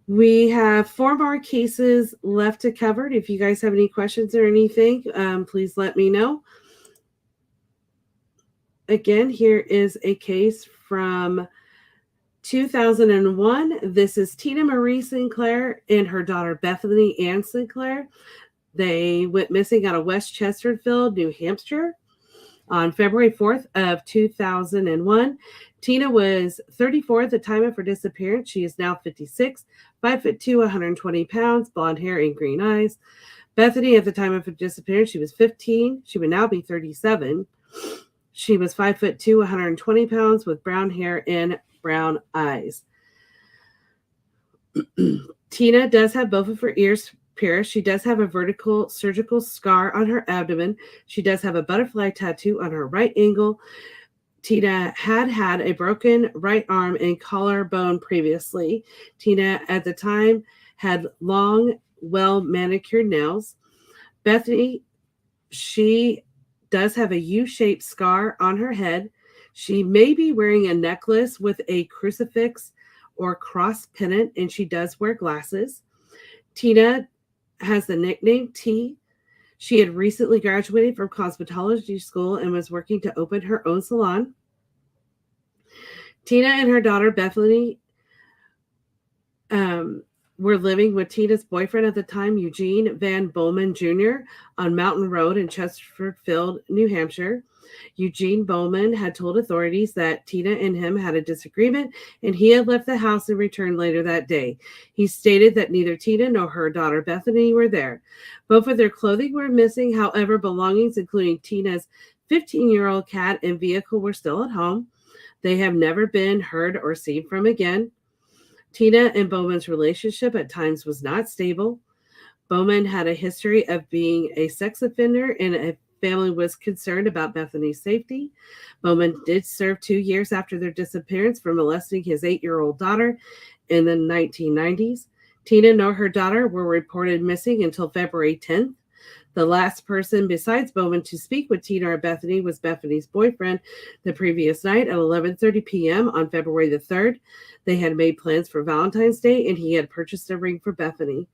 We have 4 more cases left to cover. If you guys have any questions or anything, please let me know. Again, here is a case from 2001. This is Tina Marie Sinclair and her daughter Bethany Ann Sinclair. They went missing out of West Chesterfield, New Hampshire on February 4th of 2001. Tina was 34 at the time of her disappearance. She is now 56, 5'2", 120 pounds, blonde hair and green eyes. Bethany, at the time of her disappearance, she was 15. She would now be 37. She was 5'2", 120 pounds with brown hair and brown eyes. Tina does have both of her ears pierced. She does have a vertical surgical scar on her abdomen. She does have a butterfly tattoo on her right ankle. Tina had a broken right arm and collarbone previously. Tina, at the time, had long, well-manicured nails. Bethany, she does have a U-shaped scar on her head. She may be wearing a necklace with a crucifix or cross pennant, and she does wear glasses. Tina has the nickname T. She had recently graduated from cosmetology school and was working to open her own salon. Tina and her daughter Bethany were living with Tina's boyfriend at the time, Eugene Van Bowman Jr., on Mountain Road in Chesterfield, New Hampshire. Eugene Bowman had told authorities that Tina and him had a disagreement, and he had left the house and returned later that day. He stated that neither Tina nor her daughter Bethany were there. Both of their clothing were missing. However, belongings, including Tina's 15-year-old cat and vehicle, were still at home. They have never been heard or seen from again. Tina and Bowman's relationship at times was not stable. Bowman had a history of being a sex offender, and a family was concerned about Bethany's safety. Bowman did serve 2 years after their disappearance for molesting his 8-year-old daughter in the 1990s. Tina nor her daughter were reported missing until February 10th. The last person besides Bowman to speak with Tina or Bethany was Bethany's boyfriend the previous night at 11:30 p.m. on February the 3rd. They had made plans for Valentine's Day, and he had purchased a ring for Bethany.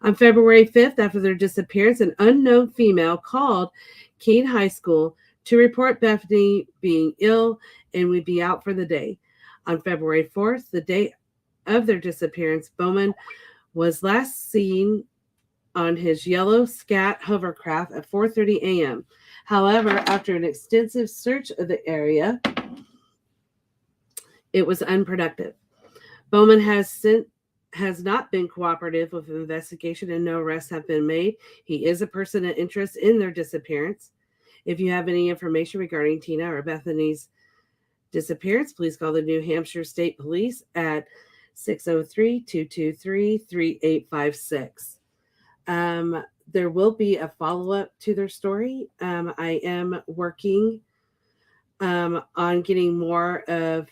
On February 5th, after their disappearance, an unknown female called Keene High School to report Bethany being ill and would be out for the day. On February 4th, the day of their disappearance, Bowman was last seen on his yellow Scat hovercraft at 4:30 a.m. However, after an extensive search of the area, it was unproductive. Bowman has not been cooperative with the investigation, and no arrests have been made. He is a person of interest in their disappearance. If you have any information regarding Tina or Bethany's disappearance, please call the New Hampshire State Police at 603-223-3856. There will be a follow-up to their story. I am working on getting more of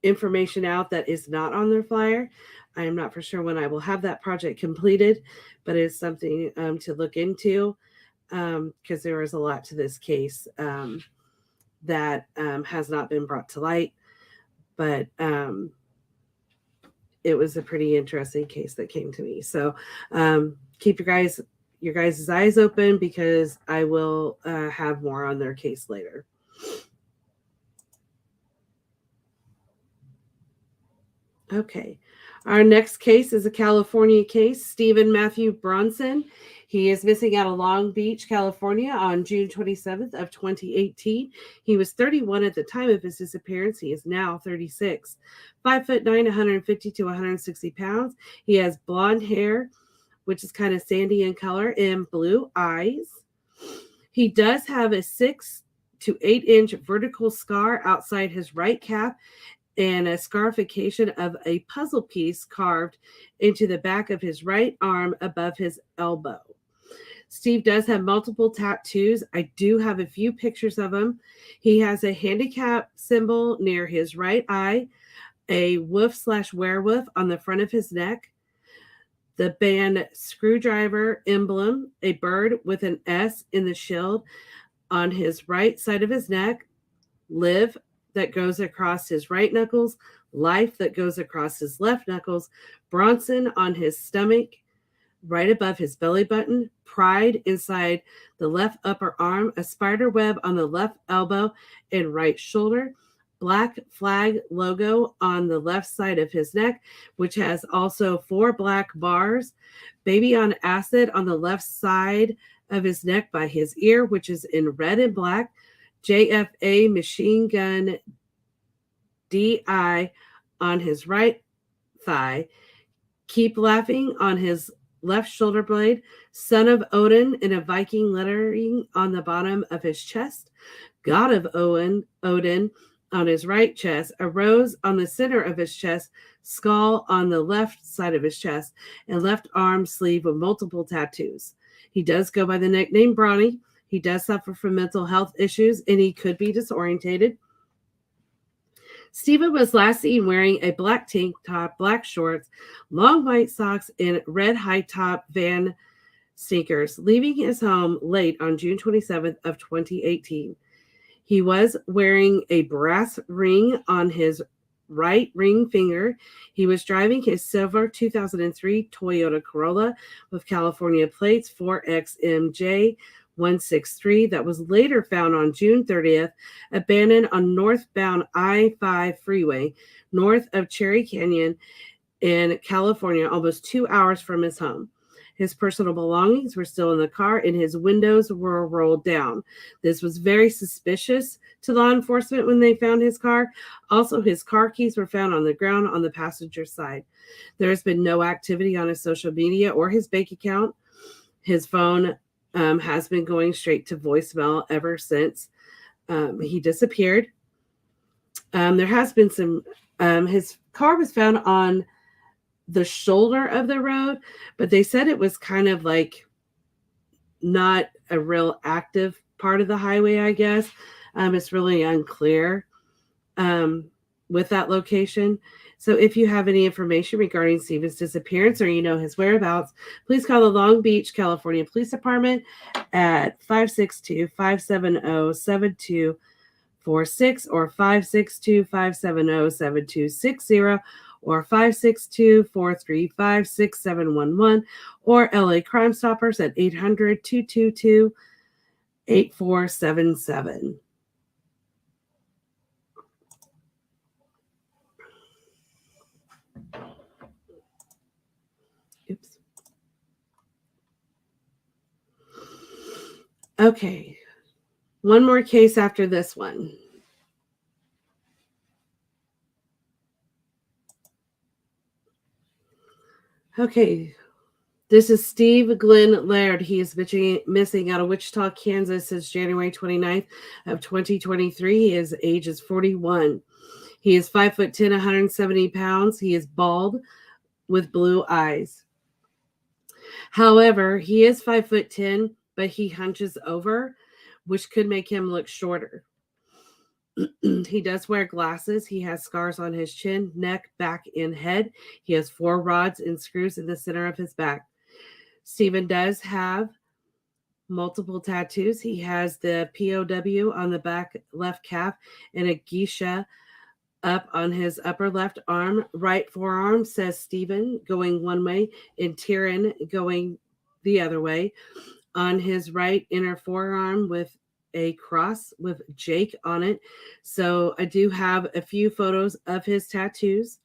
information out that is not on their flyer. I am not for sure when I will have that project completed, but it's something to look into because there is a lot to this case that has not been brought to light. But it was a pretty interesting case that came to me. So keep your guys' eyes open because I will have more on their case later. Okay. Our next case is a California case. Stephen Matthew Bronson. He is missing out of Long Beach, California on June 27th of 2018. He was 31 at the time of his disappearance. He is now 36. 5'9", 150 to 160 pounds. He has blonde hair, which is kind of sandy in color, and blue eyes. He does have a 6 to 8 inch vertical scar outside his right calf and a scarification of a puzzle piece carved into the back of his right arm above his elbow. Steve does have multiple tattoos. I do have a few pictures of him. He has a handicap symbol near his right eye, a wolf/werewolf on the front of his neck, the band Screwdriver emblem, a bird with an S in the shield on his right side of his neck, Live that goes across his right knuckles, life that goes across his left knuckles, Bronson on his stomach, right above his belly button, pride inside the left upper arm, a spider web on the left elbow and right shoulder, black flag logo on the left side of his neck, which has also 4 black bars, baby on acid on the left side of his neck by his ear, which is in red and black, JFA machine gun DI on his right thigh, keep laughing on his left shoulder blade, son of Odin in a Viking lettering on the bottom of his chest, god of Odin on his right chest, a rose on the center of his chest, skull on the left side of his chest, and left arm sleeve with multiple tattoos. He does go by the nickname Bronny. He does suffer from mental health issues, and he could be disorientated. Stephen was last seen wearing a black tank top, black shorts, long white socks, and red high-top Van sneakers, leaving his home late on June 27th of 2018. He was wearing a brass ring on his right ring finger. He was driving his silver 2003 Toyota Corolla with California plates 4XMJ163 that was later found on June 30th, abandoned on northbound I-5 freeway north of Cherry Canyon in California, almost 2 hours from his home. His personal belongings were still in the car and his windows were rolled down. This was very suspicious to law enforcement when they found his car. Also, his car keys were found on the ground on the passenger side. There has been no activity on his social media or his bank account. His phone has been going straight to voicemail ever since he disappeared. There has been some, his car was found on the shoulder of the road, but they said it was kind of like not a real active part of the highway, I guess. It's really unclear with that location. So if you have any information regarding Stephen's disappearance or you know his whereabouts, please call the Long Beach, California Police Department at 562-570-7246 or 562-570-7260 or 562-435-6711 or LA Crime Stoppers at 800-222-8477. Oops. Okay. One more case after this one. Okay. This is Steve Glenn Laird. He is missing out of Wichita, Kansas since January 29th of 2023. His age is 41. He is 5'10", 170 pounds. He is bald with blue eyes. However, he is 5'10", but he hunches over, which could make him look shorter. He does wear glasses. He has scars on his chin, neck, back, and head. He has 4 rods and screws in the center of his back. Stephen does have multiple tattoos. He has the POW on the back left calf and a geisha up on his upper left arm. Right forearm says Stephen going one way and Tyrion going the other way. On his right inner forearm with a cross with Jake on it. So I do have a few photos of his tattoos.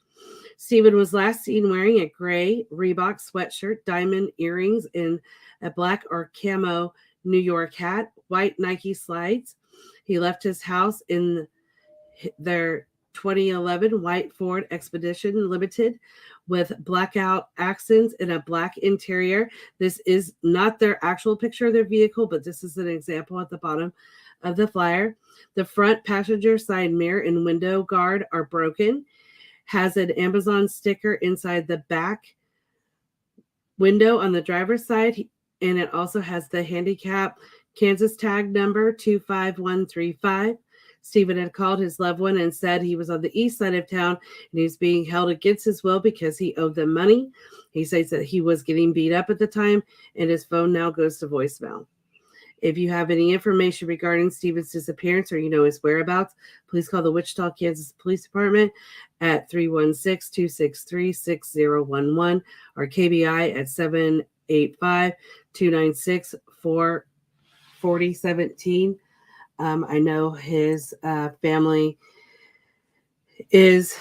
Stephen was last seen wearing a gray Reebok sweatshirt, diamond earrings, and a black or camo New York hat, white Nike slides. He left his house in their 2011 white Ford Expedition Limited with blackout accents and a black interior. This is not their actual picture of their vehicle, but this is an example at the bottom of the flyer. The front passenger side mirror and window guard are broken. Has an Amazon sticker inside the back window on the driver's side, and it also has the handicap Kansas tag number 25135. Stephen had called his loved one and said he was on the east side of town and he's being held against his will because he owed them money. He says that he was getting beat up at the time and his phone now goes to voicemail. If you have any information regarding Stephen's disappearance or you know his whereabouts, please call the Wichita, Kansas Police Department at 316-263-6011 or KBI at 785-296-4017. I know his family is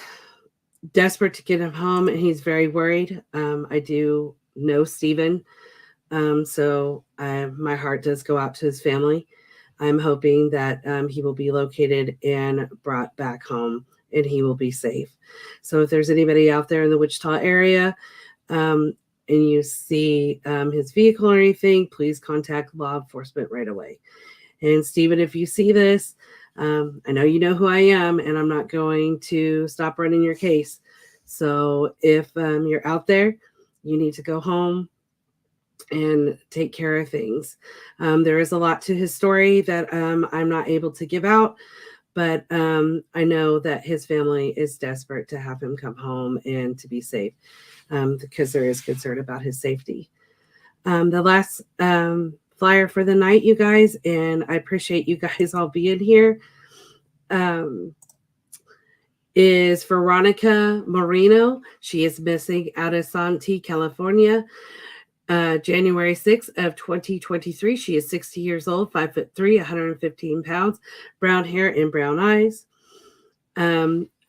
desperate to get him home, and he's very worried. I do know Stephen, so my heart does go out to his family. I'm hoping that he will be located and brought back home, and he will be safe. So if there's anybody out there in the Wichita area, and you see his vehicle or anything, please contact law enforcement right away. And Stephen, if you see this, I know you know who I am, and I'm not going to stop running your case. So if you're out there, you need to go home and take care of things. There is a lot to his story that I'm not able to give out, but I know that his family is desperate to have him come home and to be safe because there is concern about his safety. The last flyer for the night, you guys, and I appreciate you guys all being here, is Veronica Moreno. She is missing out of Santee, California. January 6th of 2023. She is 60 years old, 5'3", 115 pounds, brown hair and brown eyes.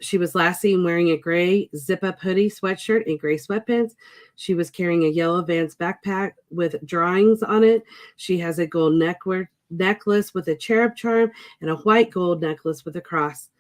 She was last seen wearing a gray zip-up hoodie, sweatshirt, and gray sweatpants. She was carrying a yellow Vans backpack with drawings on it. She has a gold necklace with a cherub charm and a white gold necklace with a cross.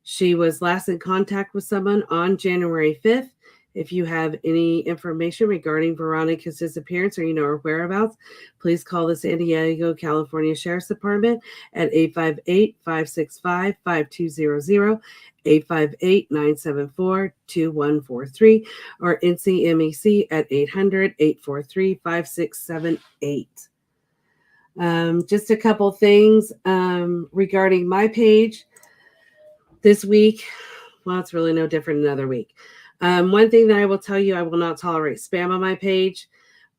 She was last in contact with someone on January 5th. If you have any information regarding Veronica's disappearance or you know her whereabouts, please call the San Diego, California Sheriff's Department at 858-565-5200, 858-974-2143, or NCMEC at 800-843-5678. Just a couple things regarding my page this week. Well, it's really no different than another week. One thing that I will tell you, I will not tolerate spam on my page.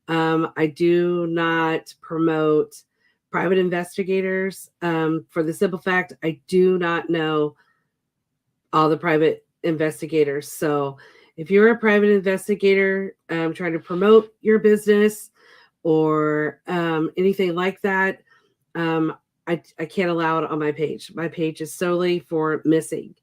I do not promote private investigators for the simple fact I do not know all the private investigators. So if you're a private investigator trying to promote your business or anything like that, I can't allow it on my page. My page is solely for missing.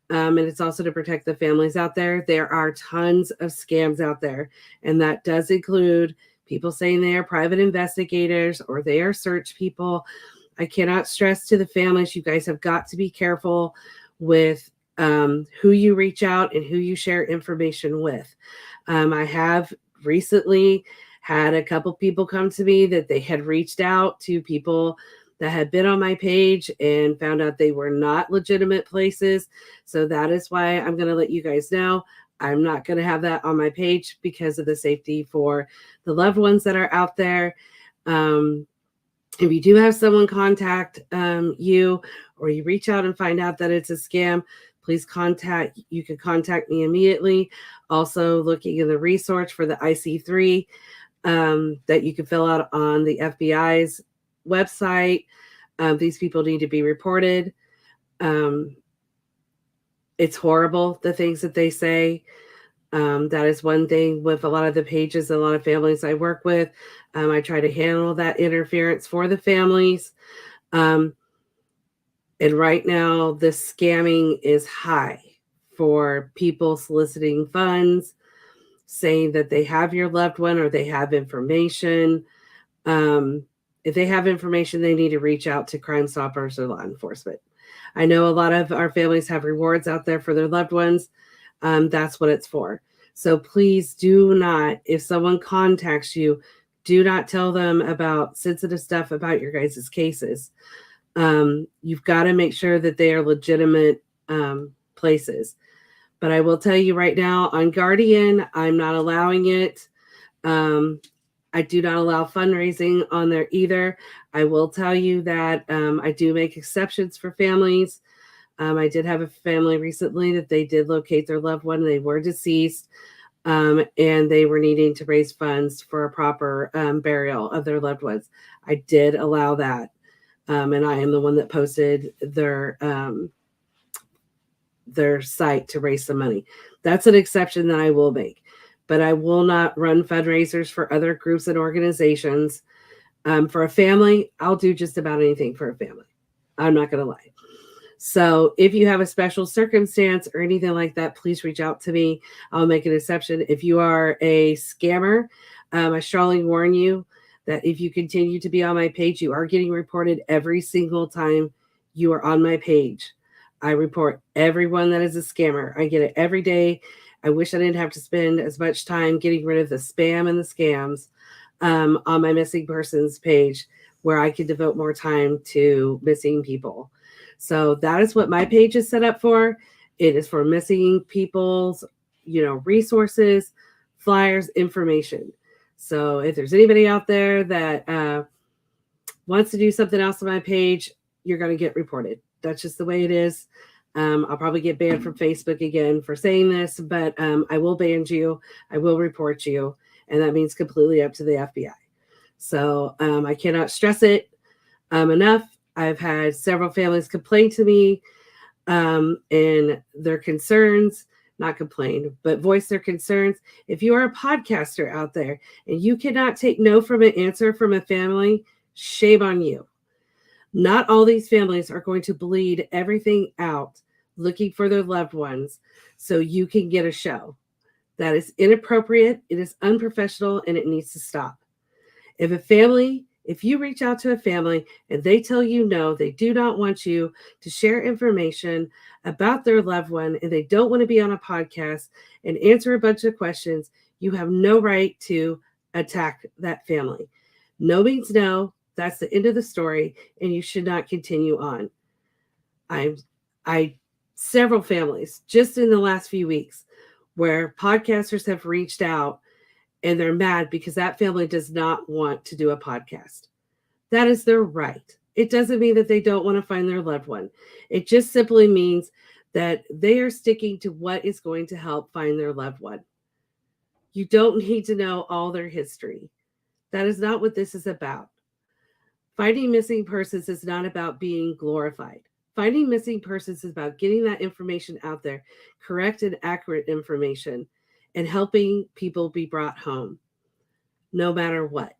And it's also to protect the families out there. There are tons of scams out there, and that does include people saying they are private investigators or they are search people. I cannot stress to the families, you guys have got to be careful with who you reach out and who you share information with. I have recently had a couple people come to me that they had reached out to people that had been on my page and found out they were not legitimate places. So that is why I'm going to let you guys know I'm not going to have that on my page because of the safety for the loved ones that are out there. If you do have someone contact you or you reach out and find out that it's a scam, please you can contact me immediately. Also looking in the resource for the IC3 that you can fill out on the FBI's website. These people need to be reported. It's horrible, the things that they say. That is one thing with a lot of the pages, a lot of families I work with. I try to handle that interference for the families. And right now, the scamming is high for people soliciting funds, saying that they have your loved one or they have information. If they have information, they need to reach out to Crime Stoppers or law enforcement. I know a lot of our families have rewards out there for their loved ones. That's what it's for. So please do not, if someone contacts you, do not tell them about sensitive stuff about your guys' cases. You've got to make sure that they are legitimate places. But I will tell you right now, on Guardian, I'm not allowing it. I do not allow fundraising on there either. I will tell you that I do make exceptions for families. I did have a family recently that they did locate their loved one. They were deceased. and they were needing to raise funds for a proper burial of their loved ones. I did allow that, and I am the one that posted their site to raise some money. That's an exception that I will make, but I will not run fundraisers for other groups and organizations. For a family, I'll do just about anything for a family. I'm not going to lie. So if you have a special circumstance or anything like that, please reach out to me. I'll make an exception. If you are a scammer, I strongly warn you that if you continue to be on my page, you are getting reported every single time you are on my page. I report everyone that is a scammer. I get it every day. I wish I didn't have to spend as much time getting rid of the spam and the scams on my missing persons page, where I could devote more time to missing people. So that is what my page is set up for. It is for missing people's, resources, flyers, information. So if there's anybody out there that wants to do something else on my page, you're going to get reported. That's just the way it is. I'll probably get banned from Facebook again for saying this, but I will ban you. I will report you. And that means completely up to the FBI. So I cannot stress it enough. I've had several families complain to me and their concerns, not complain, but voice their concerns. If you are a podcaster out there and you cannot take no from an answer from a family, shame on you. Not all these families are going to bleed everything out looking for their loved ones so you can get a show. That is inappropriate, it is unprofessional, and it needs to stop. If you reach out to a family and they tell you no, they do not want you to share information about their loved one, and they don't want to be on a podcast and answer a bunch of questions, you have no right to attack that family. No means no. That's the end of the story, and you should not continue on. Several families just in the last few weeks where podcasters have reached out and they're mad because that family does not want to do a podcast. That is their right. It doesn't mean that they don't want to find their loved one. It just simply means that they are sticking to what is going to help find their loved one. You don't need to know all their history. That is not what this is about. Finding missing persons is not about being glorified. Finding missing persons is about getting that information out there, correct and accurate information, and helping people be brought home, no matter what.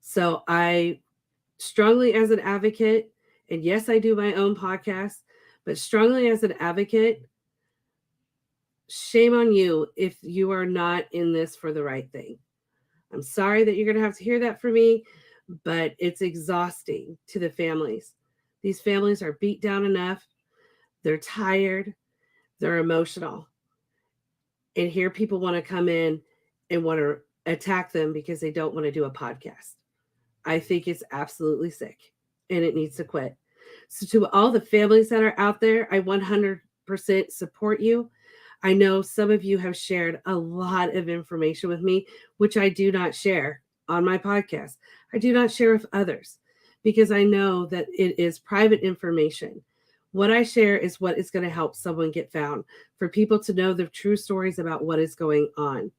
So I strongly, as an advocate, and yes, I do my own podcast, but strongly as an advocate, shame on you if you are not in this for the right thing. I'm sorry that you're going to have to hear that from me, but it's exhausting to the families. These families are beat down enough. They're tired. They're emotional. And here people want to come in and want to attack them because they don't want to do a podcast. I think it's absolutely sick and it needs to quit. So to all the families that are out there, I 100% support you. I know some of you have shared a lot of information with me, which I do not share on my podcast. I do not share with others because I know that it is private information. What I share is what is going to help someone get found, for people to know the true stories about what is going on.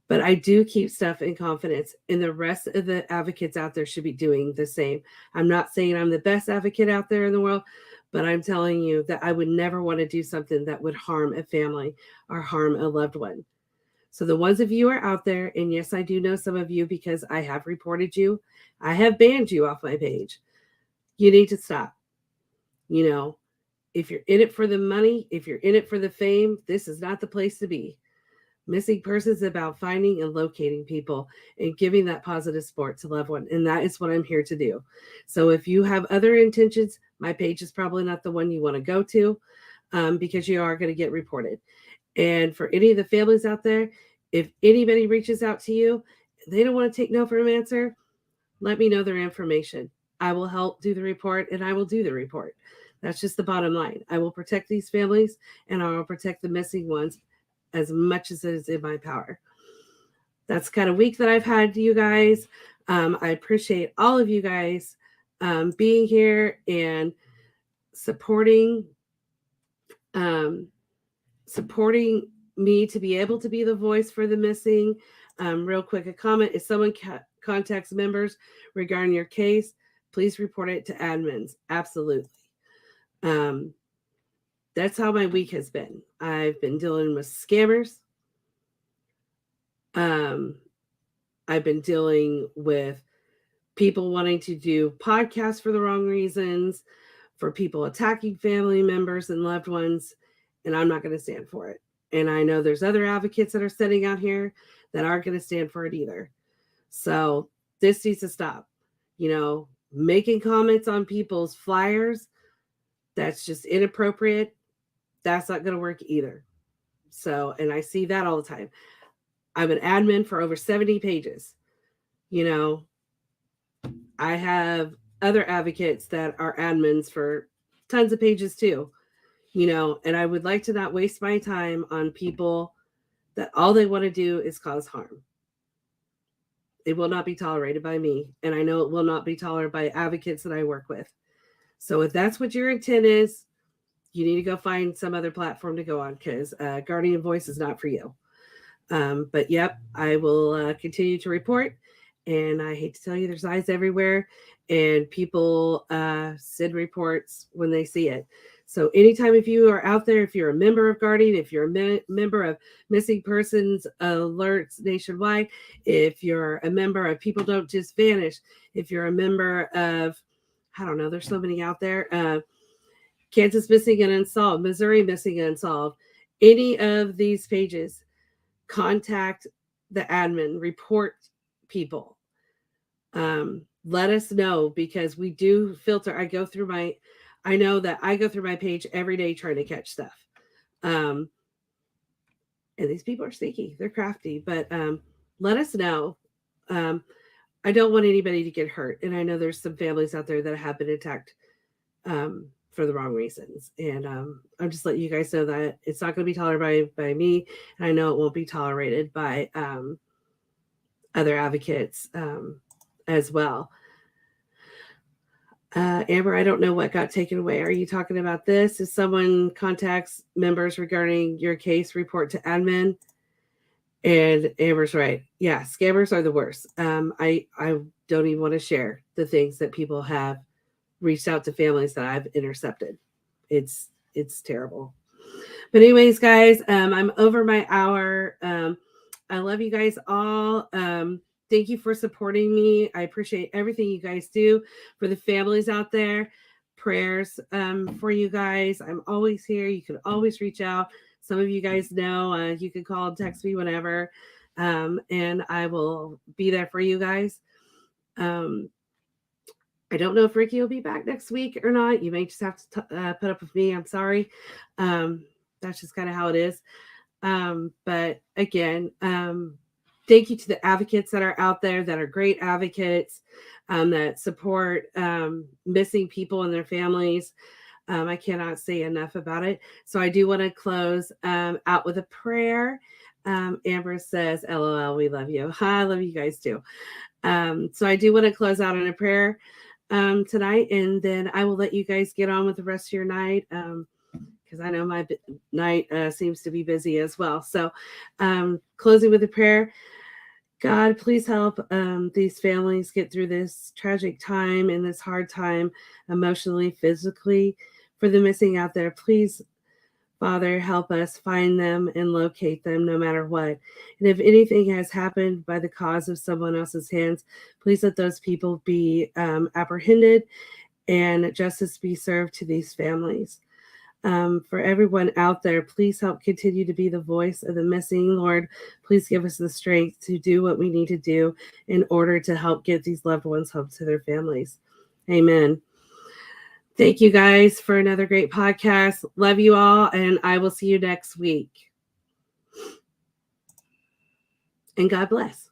But I do keep stuff in confidence, and the rest of the advocates out there should be doing the same. I'm not saying I'm the best advocate out there in the world, but I'm telling you that I would never want to do something that would harm a family or harm a loved one. So the ones of you are out there, and yes, I do know some of you because I have reported you. I have banned you off my page. You need to stop. If you're in it for the money, if you're in it for the fame, this is not the place to be. Missing persons is about finding and locating people and giving that positive support to loved one. And that is what I'm here to do. So if you have other intentions, my page is probably not the one you want to go to because you are going to get reported. And for any of the families out there, if anybody reaches out to you, they don't want to take no for an answer, let me know their information. I will help do the report, and I will do the report. That's just the bottom line. I will protect these families, and I will protect the missing ones as much as it is in my power. That's kind of week that I've had, you guys. I appreciate all of you guys being here and supporting me to be able to be the voice for the missing. Real quick, a comment: if someone contacts members regarding your case, please report it to admins. Absolutely. That's how my week has been. I've been dealing with scammers. I've been dealing with people wanting to do podcasts for the wrong reasons, for people attacking family members and loved ones, and I'm not going to stand for it. And I know there's other advocates that are sitting out here that aren't going to stand for it either. So this needs to stop. Making comments on people's flyers, that's just inappropriate. That's not going to work either. So, and I see that all the time. I'm an admin for over 70 pages. I have other advocates that are admins for tons of pages too, and I would like to not waste my time on people that all they want to do is cause harm. It will not be tolerated by me, and I know it will not be tolerated by advocates that I work with. So if that's what your intent is, you need to go find some other platform to go on, because Guardian Voice is not for you. But yep, I will continue to report. And I hate to tell you, there's eyes everywhere, and people send reports when they see it. So anytime, if you are out there, if you're a member of Guardian, if you're a member of Missing Persons Alerts Nationwide, if you're a member of People Don't Just Vanish, if you're a member of, I don't know, there's so many out there, Kansas Missing and Unsolved, Missouri Missing and Unsolved, any of these pages, contact the admin, report people. Let us know, because we do filter. I know that I go through my page every day trying to catch stuff. And these people are sneaky, they're crafty, but let us know. I don't want anybody to get hurt. And I know there's some families out there that have been attacked for the wrong reasons. And I'm just letting you guys know that it's not going to be tolerated by me. And I know it won't be tolerated by other advocates as well. Amber, I don't know what got taken away. Are you talking about this? If someone contacts members regarding your case, report to admin. And Amber's right. Yeah, scammers are the worst. I don't even want to share the things that people have reached out to families that I've intercepted. It's terrible. But anyways, guys, I'm over my hour. I love you guys all. Thank you for supporting me. I appreciate everything you guys do for the families out there. Prayers for you guys. I'm always here. You can always reach out. Some of you guys know you can call and text me whenever, and I will be there for you guys. I don't know if Ricky will be back next week or not. You may just have to put up with me. I'm sorry. That's just kind of how it is. But again, thank you to the advocates that are out there that are great advocates, that support missing people and their families. I cannot say enough about it. So I do want to close out with a prayer. Amber says, LOL, we love you. I love you guys too. So I do want to close out in a prayer tonight, and then I will let you guys get on with the rest of your night, because I know my night seems to be busy as well. So closing with a prayer. God, please help these families get through this tragic time and this hard time, emotionally, physically, for the missing out there. Please, Father, help us find them and locate them no matter what. And if anything has happened by the cause of someone else's hands, please let those people be apprehended and justice be served to these families. For everyone out there, please help continue to be the voice of the missing. Lord, please give us the strength to do what we need to do in order to help get these loved ones home to their families. Amen. Thank you guys for another great podcast. Love you all, and I will see you next week. And God bless.